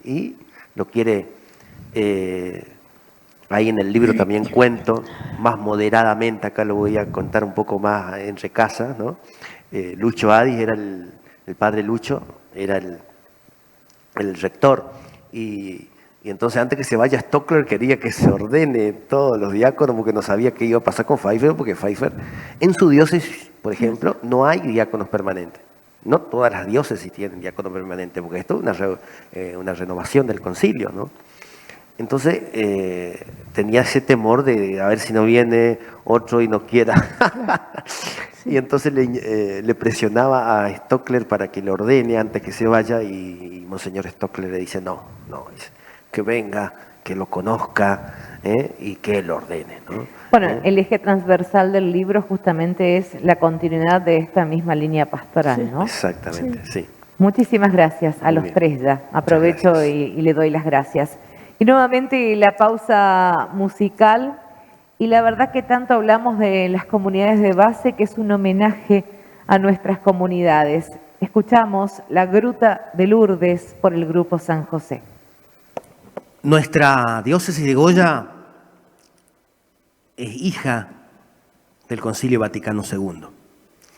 Y lo quiere... ahí en el libro también cuento, más moderadamente, acá lo voy a contar un poco más entre casas, ¿no? Lucho Adis era el padre Lucho, era el rector, y entonces antes que se vaya Stockler quería que se ordene todos los diáconos, porque no sabía qué iba a pasar con Pfeiffer, porque Pfeiffer, en su diócesis, por ejemplo, no hay diáconos permanentes. No todas las diócesis tienen diácono permanente, porque esto es una renovación del concilio, ¿no? Entonces tenía ese temor de a ver si no viene otro y no quiera. Y entonces le presionaba a Stockler para que le ordene antes que se vaya, y Monseñor Stockler le dice no, dice, que venga, que lo conozca y que lo ordene, ¿no? Bueno, el eje transversal del libro justamente es la continuidad de esta misma línea pastoral, ¿no? Exactamente, sí. Muchísimas gracias a Muy los bien. 3 ya. Aprovecho gracias. y le doy las gracias. Y nuevamente la pausa musical. Y la verdad que tanto hablamos de las comunidades de base, que es un homenaje a nuestras comunidades. Escuchamos La Gruta de Lourdes por el Grupo San José. Nuestra diócesis de Goya es hija del Concilio Vaticano II.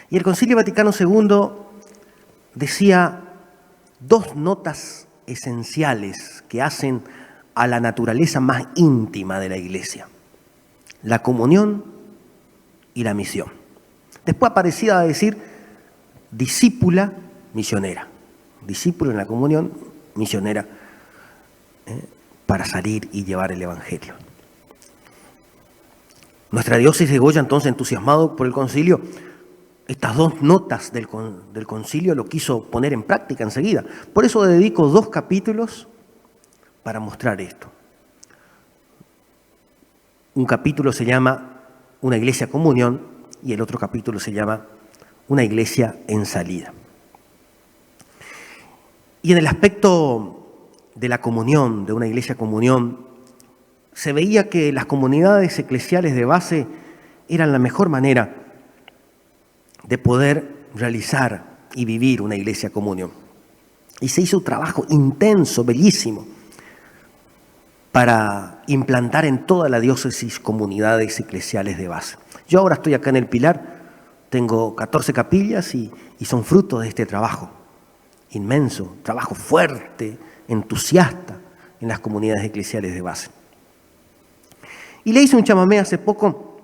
Y el Concilio Vaticano II decía dos notas esenciales que hacen a la naturaleza más íntima de la Iglesia: la comunión y la misión. Después aparecía a decir discípula misionera. Discípula en la comunión, misionera para salir y llevar el Evangelio. Nuestra diócesis de Goya, entonces, entusiasmado por el concilio, estas dos notas del concilio lo quiso poner en práctica enseguida. Por eso dedico 2 capítulos para mostrar esto. Un capítulo se llama Una iglesia comunión y el otro capítulo se llama Una iglesia en salida. Y en el aspecto de la comunión, de una iglesia comunión, se veía que las comunidades eclesiales de base eran la mejor manera de poder realizar y vivir una iglesia comunión. Y se hizo un trabajo intenso, bellísimo, para implantar en toda la diócesis comunidades eclesiales de base. Yo ahora estoy acá en El Pilar, tengo 14 capillas y son fruto de este trabajo inmenso, trabajo fuerte, entusiasta en las comunidades eclesiales de base. Y le hice un chamamé hace poco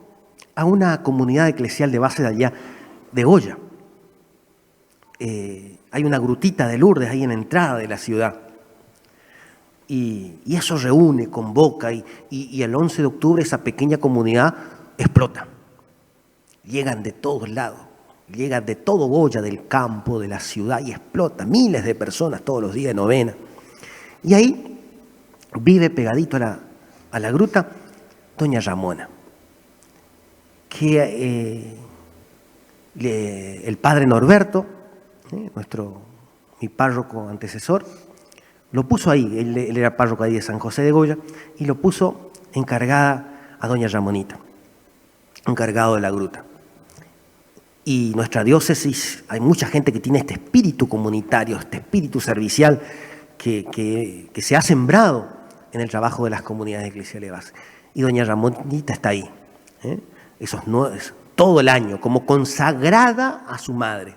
a una comunidad eclesial de base de allá, de Goya. Hay una grutita de Lourdes ahí en la entrada de la ciudad. Y eso reúne, convoca, y el 11 de octubre esa pequeña comunidad explota. Llegan de todos lados, llegan de todo Goya, del campo, de la ciudad, y explota. Miles de personas todos los días de novena. Y ahí vive pegadito a la gruta doña Ramona, que el padre Norberto, mi párroco antecesor, lo puso ahí. Él era párroco ahí de San José de Goya, y lo puso encargada a doña Ramonita, encargado de la gruta. Y nuestra diócesis, hay mucha gente que tiene este espíritu comunitario, este espíritu servicial que se ha sembrado en el trabajo de las comunidades eclesiales de base. Y doña Ramonita está ahí, todo el año, como consagrada a su madre.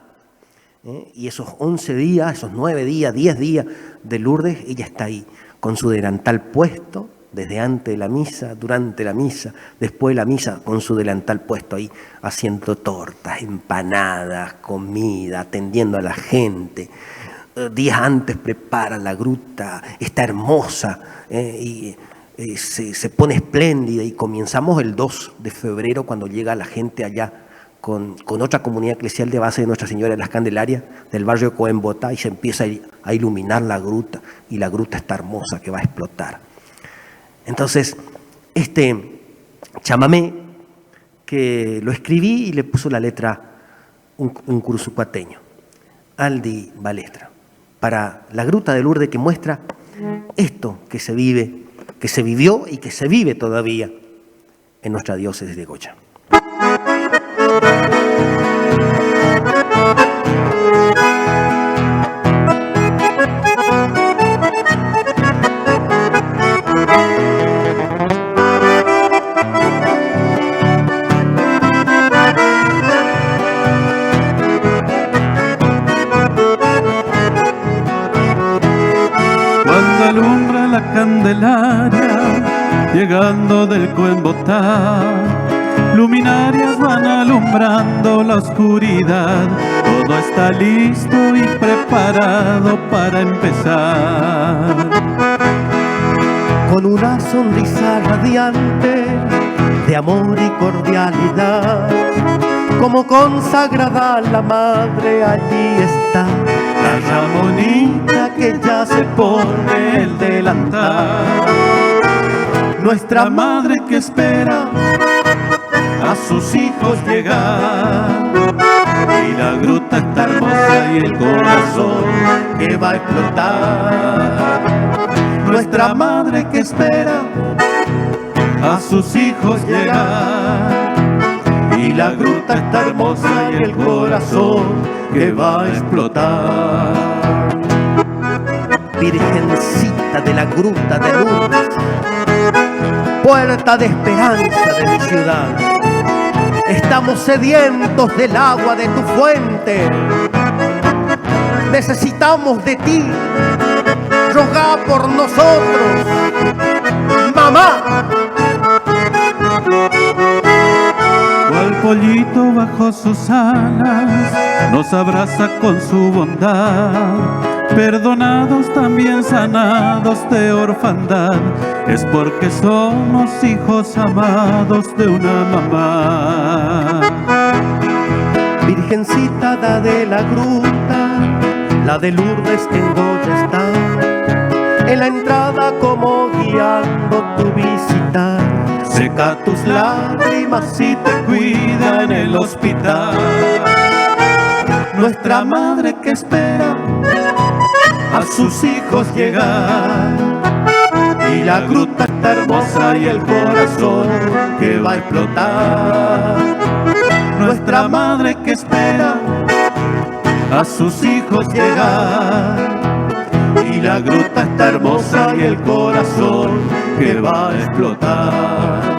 Y esos 11 días, esos 9 días, 10 días de Lourdes, ella está ahí, con su delantal puesto, desde antes de la misa, durante la misa, después de la misa, con su delantal puesto ahí, haciendo tortas, empanadas, comida, atendiendo a la gente. Días antes prepara la gruta, está hermosa, y se pone espléndida, y comenzamos el 2 de febrero cuando llega la gente allá con otra comunidad eclesial de base de Nuestra Señora de las Candelarias del barrio de Coembotá, y se empieza a iluminar la gruta, y la gruta está hermosa que va a explotar. Entonces, este chamamé que lo escribí y le puso la letra un cursupateño, Aldi Balestra, para la gruta de Lourdes, que muestra esto que se vive, que se vivió y que se vive todavía en nuestra diócesis de Goya. Cuando alumbra la Candelaria, llegando del Coembotá, luminarias van alumbrando la oscuridad. Todo está listo y preparado para empezar. Con una sonrisa radiante de amor y cordialidad, como consagrada la madre, allí está La Ramonita que ya se pone el delantal. nuestra madre que espera a sus hijos llegar. Y la gruta está hermosa y el corazón que va a explotar. nuestra madre que espera a sus hijos llegar. Y la gruta está hermosa y el corazón que va a explotar. Virgencita de la gruta de Lourdes, puerta de esperanza de mi ciudad, estamos sedientos del agua de tu fuente. Necesitamos de ti, rogá por nosotros, mamá. Cual pollito bajo sus alas nos abraza con su bondad, perdonados también sanados de orfandad, es porque somos hijos amados de una mamá. Virgencita da de la gruta, la de Lourdes que en Goya está, en la entrada como guiando tu visita, Seca tus lágrimas y te cuida en el hospital. Nuestra madre que espera a sus hijos llegar. Y la gruta está hermosa y el corazón que va a explotar. Nuestra madre que espera a sus hijos llegar. Y la gruta está hermosa y el corazón que va a explotar.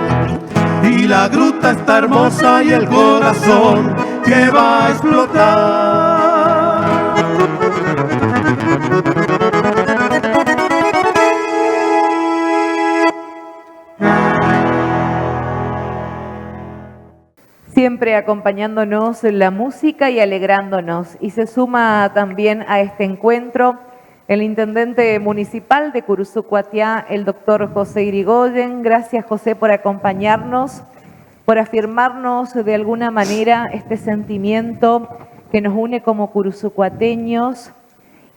Y la gruta está hermosa y el corazón que va a explotar. Siempre acompañándonos la música y alegrándonos. Y se suma también a este encuentro el intendente municipal de Curuzucuatiá, el doctor José Irigoyen. Gracias, José, por acompañarnos, por afirmarnos de alguna manera este sentimiento que nos une como curuzucuateños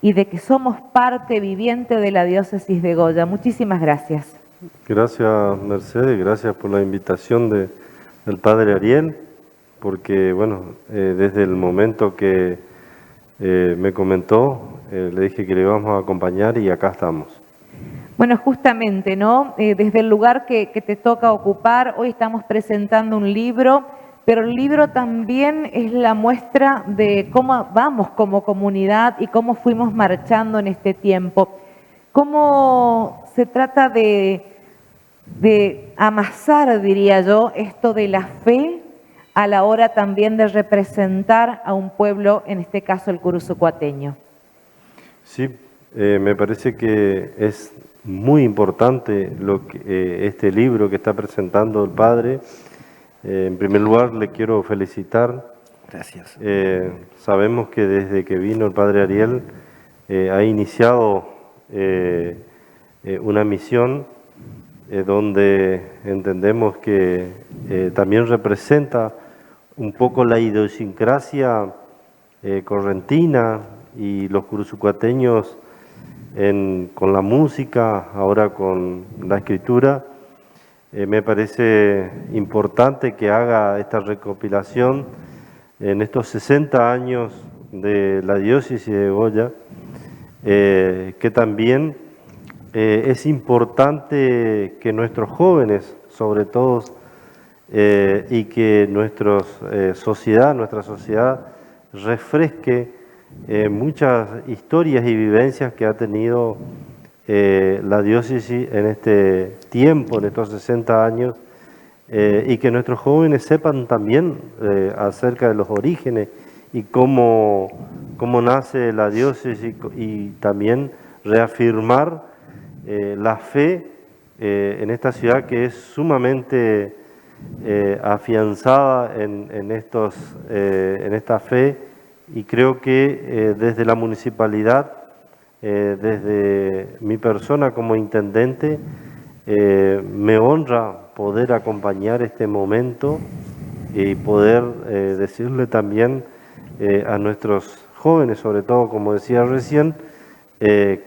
y de que somos parte viviente de la diócesis de Goya. Muchísimas gracias. Gracias, Mercedes, gracias por la invitación del padre Ariel, porque bueno, desde el momento que me comentó, le dije que le íbamos a acompañar y acá estamos. Bueno, justamente, ¿no? Desde el lugar que te toca ocupar, hoy estamos presentando un libro, pero el libro también es la muestra de cómo vamos como comunidad y cómo fuimos marchando en este tiempo. Cómo se trata de amasar, diría yo, esto de la fe a la hora también de representar a un pueblo, en este caso el curuzucuateño. Sí, me parece que es muy importante este libro que está presentando el padre. En primer lugar, le quiero felicitar. Gracias. Sabemos que desde que vino el padre Ariel ha iniciado una misión donde entendemos que también representa un poco la idiosincrasia correntina y los curuzucuateños con la música, ahora con la escritura. Me parece importante que haga esta recopilación en estos 60 años de la diócesis de Goya, que también es importante que nuestros jóvenes, sobre todo, y que nuestra sociedad refresque muchas historias y vivencias que ha tenido la diócesis en este tiempo, en estos 60 años, y que nuestros jóvenes sepan también acerca de los orígenes y cómo nace la diócesis, y también reafirmar la fe en esta ciudad que es sumamente afianzada en esta fe, y creo que desde la municipalidad, desde mi persona como intendente, me honra poder acompañar este momento y poder decirle también a nuestros jóvenes, sobre todo, como decía recién, qué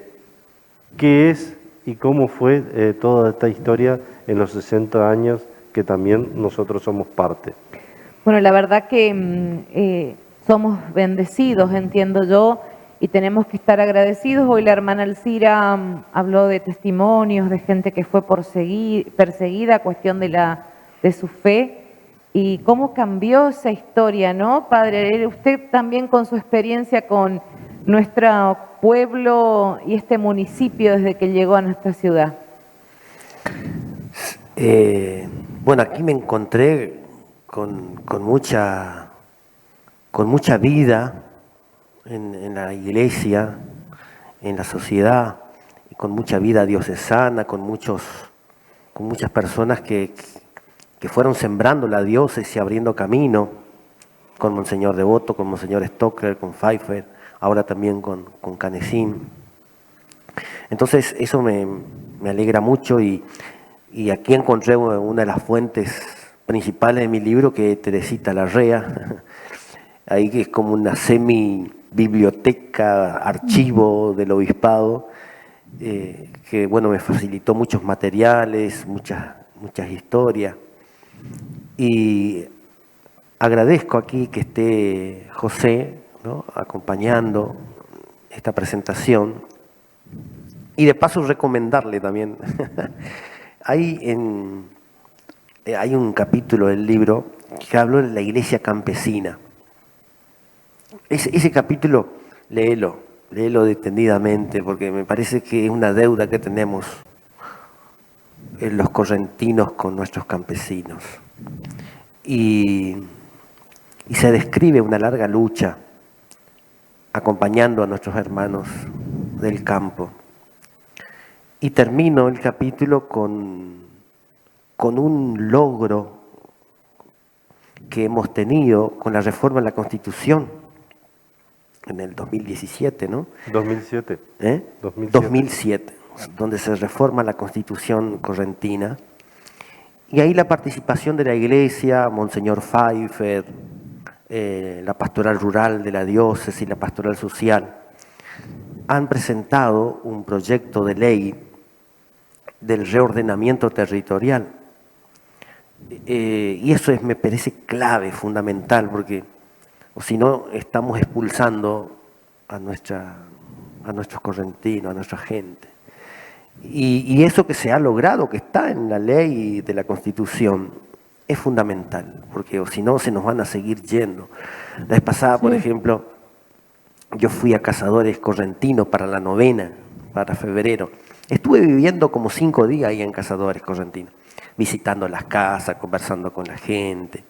es y cómo fue toda esta historia en los 60 años que también nosotros somos parte. Bueno, la verdad que somos bendecidos, entiendo yo, y tenemos que estar agradecidos. Hoy la hermana Alcira habló de testimonios de gente que fue perseguida a cuestión de su fe y cómo cambió esa historia, ¿no? Padre, usted también con su experiencia con nuestro pueblo y este municipio desde que llegó a nuestra ciudad. Bueno, aquí me encontré con mucha vida en la iglesia, en la sociedad, y con mucha vida diocesana, con muchas personas que fueron sembrando la diócesis y abriendo camino, con Monseñor Devoto, con Monseñor Stockler, con Pfeiffer, ahora también con Canecín. Entonces eso me alegra mucho y aquí encontré una de las fuentes principales de mi libro, que es Teresita Larrea, ahí que es como una semi-biblioteca, archivo del obispado, que bueno, me facilitó muchos materiales, muchas historias. Y agradezco aquí que esté José, ¿no?, acompañando esta presentación. Y de paso recomendarle también. Hay un capítulo del libro que habló de la iglesia campesina. Ese capítulo, léelo detenidamente, porque me parece que es una deuda que tenemos los correntinos con nuestros campesinos. Y se describe una larga lucha acompañando a nuestros hermanos del campo. Y termino el capítulo con un logro que hemos tenido con la reforma de la Constitución en el 2017, ¿no? 2007. 2007, donde se reforma la Constitución correntina. Y ahí la participación de la Iglesia, Monseñor Pfeiffer, la pastoral rural de la diócesis, la pastoral social, han presentado un proyecto de ley del reordenamiento territorial. Y eso me parece clave, fundamental, porque o si no estamos expulsando a nuestros correntinos, a nuestra gente. Y eso que se ha logrado, que está en la ley de la Constitución, es fundamental, porque o si no se nos van a seguir yendo. La vez pasada, por ejemplo, yo fui a Cazadores Correntinos para la novena, para febrero. Estuve viviendo como 5 días ahí en Cazadores Correntinos, visitando las casas, conversando con la gente.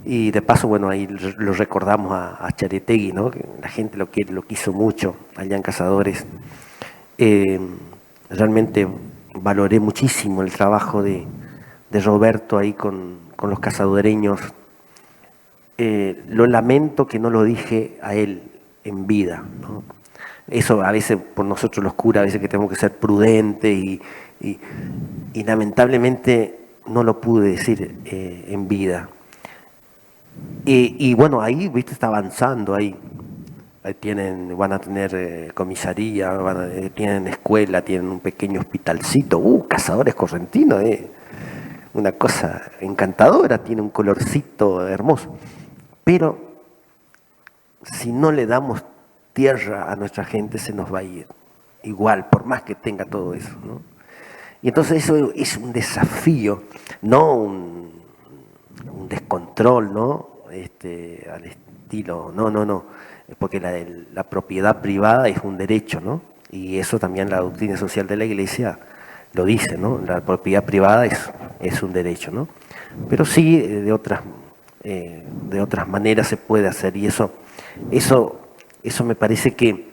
Y de paso, bueno, ahí lo recordamos a Charetegui, ¿no? Que la gente lo quiso mucho allá en Cazadores. Realmente valoré muchísimo el trabajo de Roberto ahí con los cazadoreños. Lo lamento que no lo dije a él en vida, ¿no? Eso a veces por nosotros los curas, a veces que tenemos que ser prudentes y lamentablemente no lo pude decir en vida. Y bueno, ahí, viste, está avanzando ahí. Van a tener comisaría, tienen escuela, tienen un pequeño hospitalcito. Cazadores Correntinos, una cosa encantadora, tiene un colorcito hermoso. Pero si no le damos tierra a nuestra gente, se nos va a ir. Igual, por más que tenga todo eso, ¿no? Y entonces eso es un desafío, no un descontrol, ¿no? Al estilo, no. Porque la propiedad privada es un derecho, ¿no? Y eso también la doctrina social de la Iglesia lo dice, ¿no? La propiedad privada es un derecho, ¿no? Pero sí, de otras maneras se puede hacer, y eso me parece que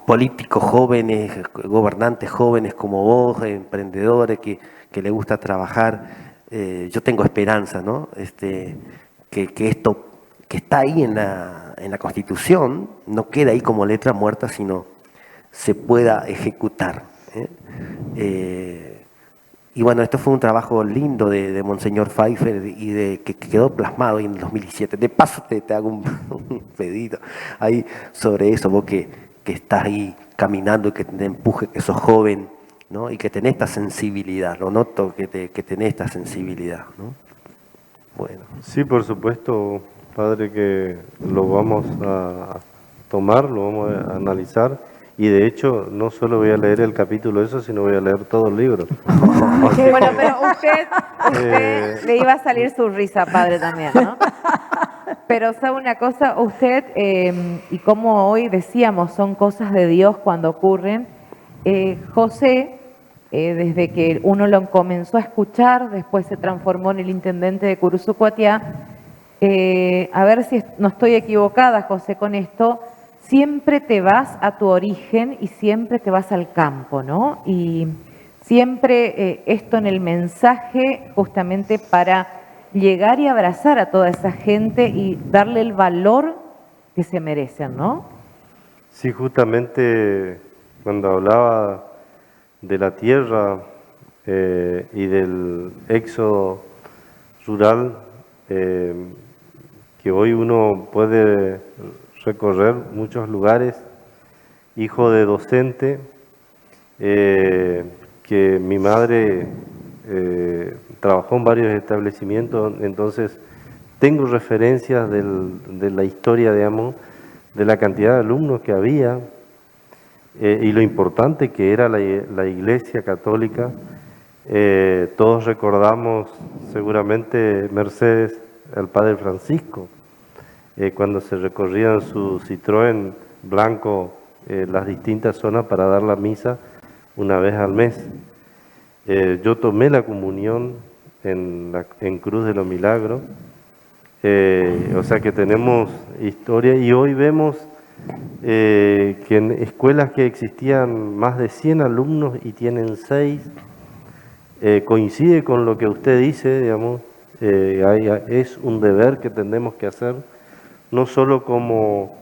políticos jóvenes, gobernantes jóvenes como vos, emprendedores que les gusta trabajar, yo tengo esperanza, ¿no? Que esto que está ahí en la Constitución no queda ahí como letra muerta, sino se pueda ejecutar. Y bueno, esto fue un trabajo lindo de Monseñor Pfeiffer y que quedó plasmado en el 2017. De paso te hago un pedido ahí sobre eso, vos que estás ahí caminando y que te empuje, que sos joven, ¿no? Y que tenés esta sensibilidad, lo noto que tenés esta sensibilidad, ¿no? Bueno. Sí, por supuesto, padre, que lo vamos a tomar, lo vamos a analizar. Y de hecho, no solo voy a leer el capítulo eso, sino voy a leer todo el libro. Bueno, pero usted le iba a salir su risa, padre, también, ¿no? Pero sabe una cosa, usted, y como hoy decíamos, son cosas de Dios cuando ocurren. José, desde que uno lo comenzó a escuchar, después se transformó en el intendente de Curuzucuatiá. A ver si no estoy equivocada, José, con esto. Siempre te vas a tu origen y siempre te vas al campo, ¿no? Y siempre esto en el mensaje justamente para llegar y abrazar a toda esa gente y darle el valor que se merecen, ¿no? Sí, justamente cuando hablaba de la tierra y del éxodo rural, que hoy uno puede recorrer muchos lugares, hijo de docente, que mi madre trabajó en varios establecimientos, entonces tengo referencias de la historia, digamos, de la cantidad de alumnos que había y lo importante que era la Iglesia Católica. Todos recordamos seguramente Mercedes, al Padre Francisco, cuando se recorrían su Citroën blanco las distintas zonas para dar la misa una vez al mes. Yo tomé la comunión en Cruz de los Milagros, o sea que tenemos historia, y hoy vemos que en escuelas que existían más de 100 alumnos y tienen 6, coincide con lo que usted dice, digamos, es un deber que tenemos que hacer, no solo como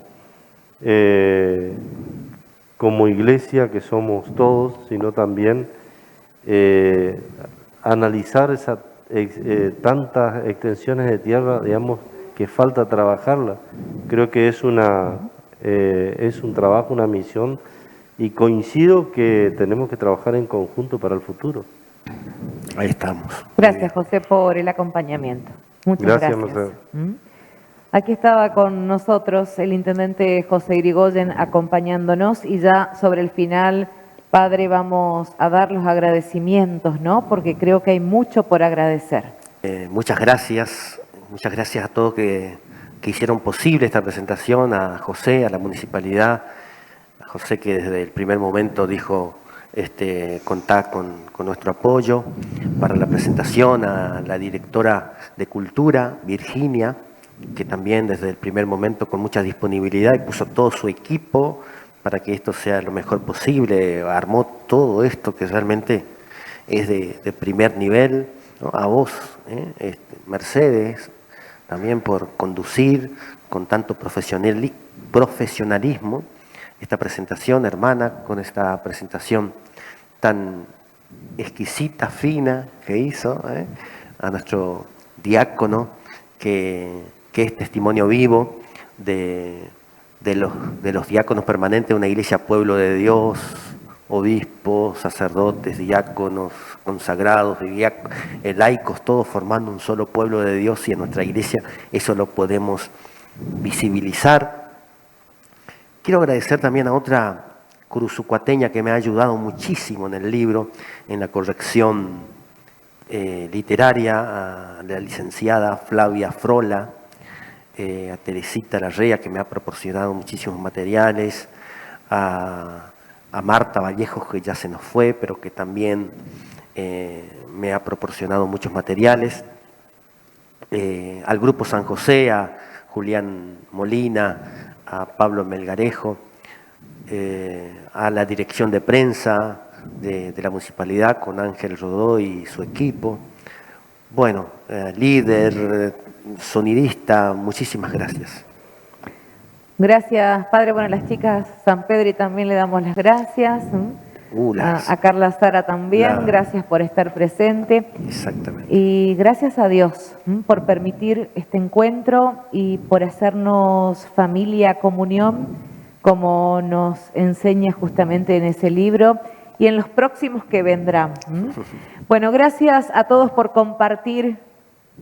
iglesia que somos todos, sino también analizar tantas extensiones de tierra, digamos, que falta trabajarla. Creo que es un trabajo, una misión, y coincido que tenemos que trabajar en conjunto para el futuro. Ahí estamos. Gracias, José, por el acompañamiento. Muchas gracias. Mercedes. Aquí estaba con nosotros el intendente José Irigoyen acompañándonos, y ya sobre el final, padre, vamos a dar los agradecimientos, ¿no? Porque creo que hay mucho por agradecer. Muchas gracias a todos que hicieron posible esta presentación, a José, a la municipalidad, a José que desde el primer momento dijo contar con nuestro apoyo para la presentación, a la directora de Cultura, Virginia, que también desde el primer momento con mucha disponibilidad y puso todo su equipo para que esto sea lo mejor posible, armó todo esto que realmente es de primer nivel, ¿no? A vos, Mercedes, también por conducir con tanto profesionalismo esta presentación, hermana, con esta presentación tan exquisita, fina que hizo, a nuestro diácono, que es testimonio vivo de los diáconos permanentes de una iglesia pueblo de Dios, obispos, sacerdotes, diáconos, consagrados, laicos, todos formando un solo pueblo de Dios, y en nuestra iglesia eso lo podemos visibilizar. Quiero agradecer también a otra curuzucuateña que me ha ayudado muchísimo en el libro, en la corrección literaria, a la licenciada Flavia Frola, a Teresita Larrea, que me ha proporcionado muchísimos materiales, a Marta Vallejos, que ya se nos fue, pero que también me ha proporcionado muchos materiales, al Grupo San José, a Julián Molina, a Pablo Melgarejo, a la dirección de prensa de la municipalidad con Ángel Rodó y su equipo. Bueno, líder, sonidista, muchísimas gracias. Gracias, padre. Bueno, las chicas San Pedro también le damos las gracias. A Carla Sara también, gracias por estar presente. Exactamente. Y gracias a Dios por permitir este encuentro y por hacernos familia, comunión, como nos enseña justamente en ese libro y en los próximos que vendrán. Bueno, gracias a todos por compartir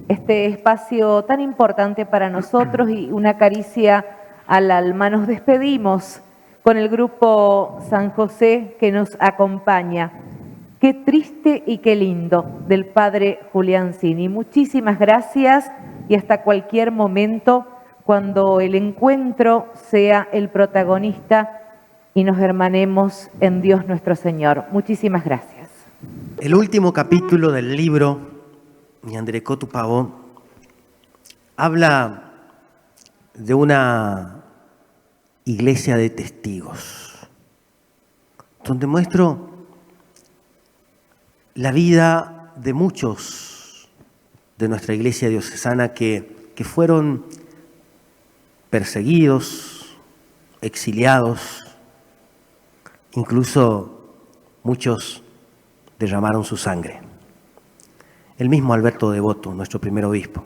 este espacio tan importante para nosotros y una caricia al alma. Nos despedimos con el grupo San José que nos acompaña. Qué triste y qué lindo, del padre Julián Cini. Muchísimas gracias y hasta cualquier momento cuando el encuentro sea el protagonista y nos hermanemos en Dios nuestro Señor. Muchísimas gracias. El último capítulo del libro Ñandrecó tu Pavón habla de una iglesia de testigos, donde muestro la vida de muchos de nuestra iglesia diocesana que fueron perseguidos, exiliados, incluso muchos derramaron su sangre. El mismo Alberto Devoto, nuestro primer obispo,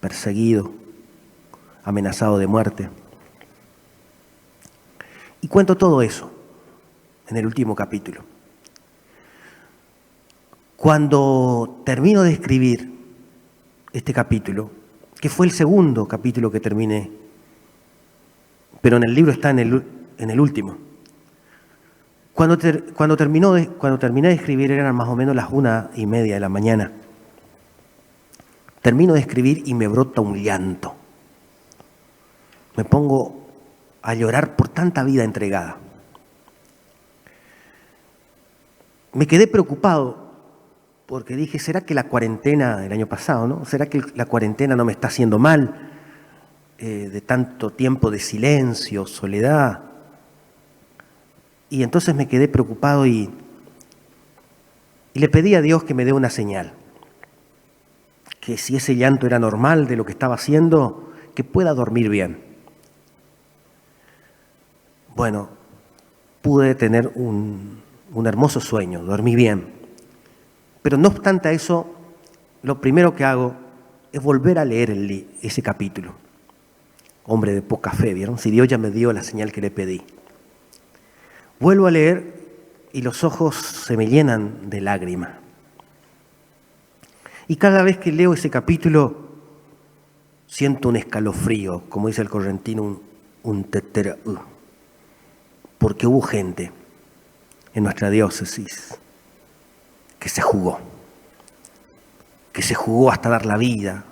perseguido, amenazado de muerte. Y cuento todo eso en el último capítulo. Cuando termino de escribir este capítulo, que fue el segundo capítulo que terminé, pero en el libro está en el último. Cuando terminé de escribir eran más o menos las 1:30 de la mañana. Termino de escribir y me brota un llanto. Me pongo a llorar por tanta vida entregada. Me quedé preocupado porque dije, ¿será que la cuarentena del año pasado, ¿no? ¿Será que la cuarentena no me está haciendo mal? De tanto tiempo de silencio, soledad. Y entonces me quedé preocupado y le pedí a Dios que me dé una señal. Que si ese llanto era normal de lo que estaba haciendo, que pueda dormir bien. Bueno, pude tener un hermoso sueño, dormí bien. Pero no obstante a eso, lo primero que hago es volver a leer ese capítulo. Hombre de poca fe, ¿vieron? Si Dios ya me dio la señal que le pedí. Vuelvo a leer y los ojos se me llenan de lágrimas. Y cada vez que leo ese capítulo, siento un escalofrío, como dice el correntino, un teteraú. Porque hubo gente en nuestra diócesis que se jugó hasta dar la vida.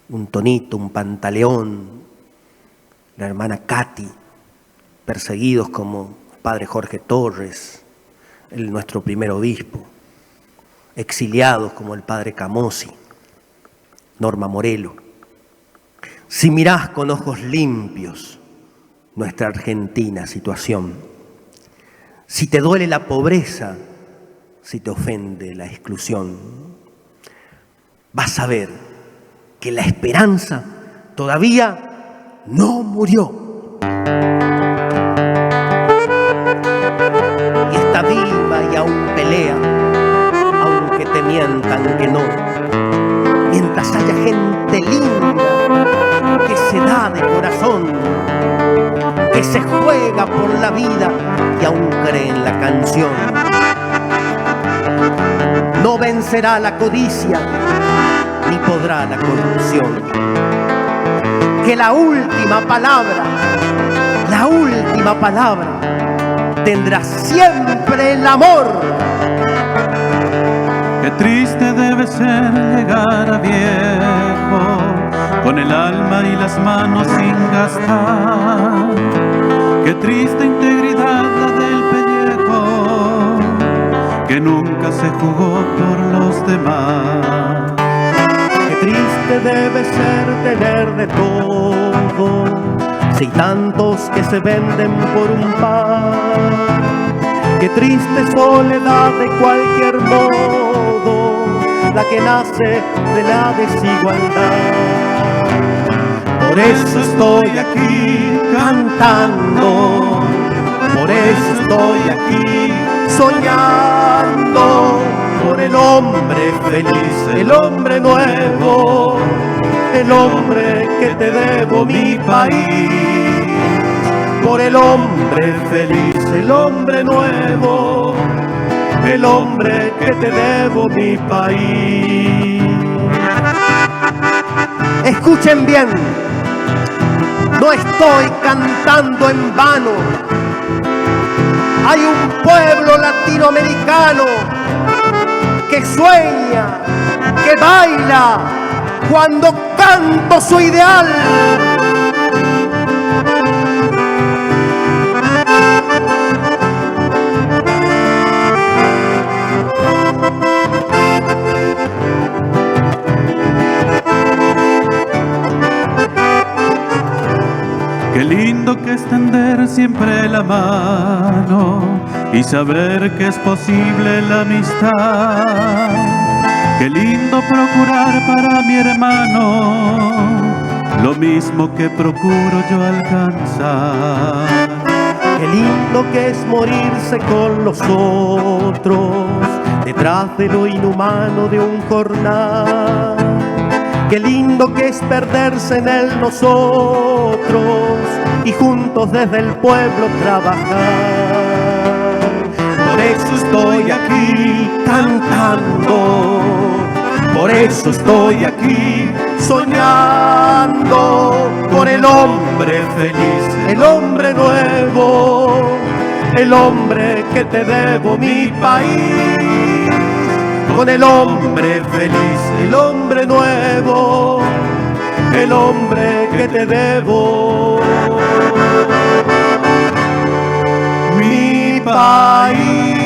Un Tonito, un Pantaleón, la hermana Katy, perseguidos como el padre Jorge Torres, nuestro primer obispo, exiliados como el padre Camosi, Norma Morelo. Si mirás con ojos limpios nuestra argentina situación, si te duele la pobreza, si te ofende la exclusión, vas a ver que la esperanza todavía no murió. Y está viva y aún pelea, aunque te mientan que no. Mientras haya gente linda que se da de corazón, que se juega por la vida y aún cree en la canción. No vencerá la codicia, ni podrá la corrupción. Que la última palabra tendrá siempre el amor. Qué triste debe ser llegar a viejo, con el alma y las manos sin gastar. Qué triste integridad la del pellejo, que nunca se jugó por los demás. Qué triste debe ser tener de todo, si hay tantos que se venden por un pan. Qué triste soledad de cualquier modo, la que nace de la desigualdad. Por eso estoy aquí cantando, por eso estoy aquí soñando, por el hombre feliz, el hombre nuevo, el hombre que te debo mi país. Por el hombre feliz, el hombre nuevo, el hombre que te debo mi país. Escuchen bien, no estoy cantando en vano. Hay un pueblo latinoamericano que sueña, que baila cuando canto su ideal. Qué lindo que extender siempre la mano y saber que es posible la amistad. Qué lindo procurar para mi hermano lo mismo que procuro yo alcanzar. Qué lindo que es morirse con los otros, detrás de lo inhumano de un jornal. Qué lindo que es perderse en el nosotros y juntos desde el pueblo trabajar. Por eso estoy aquí cantando, por eso estoy aquí soñando con el hombre feliz, el hombre nuevo, el hombre que te debo mi país. Con el hombre feliz, el hombre nuevo, el hombre que te debo mi país.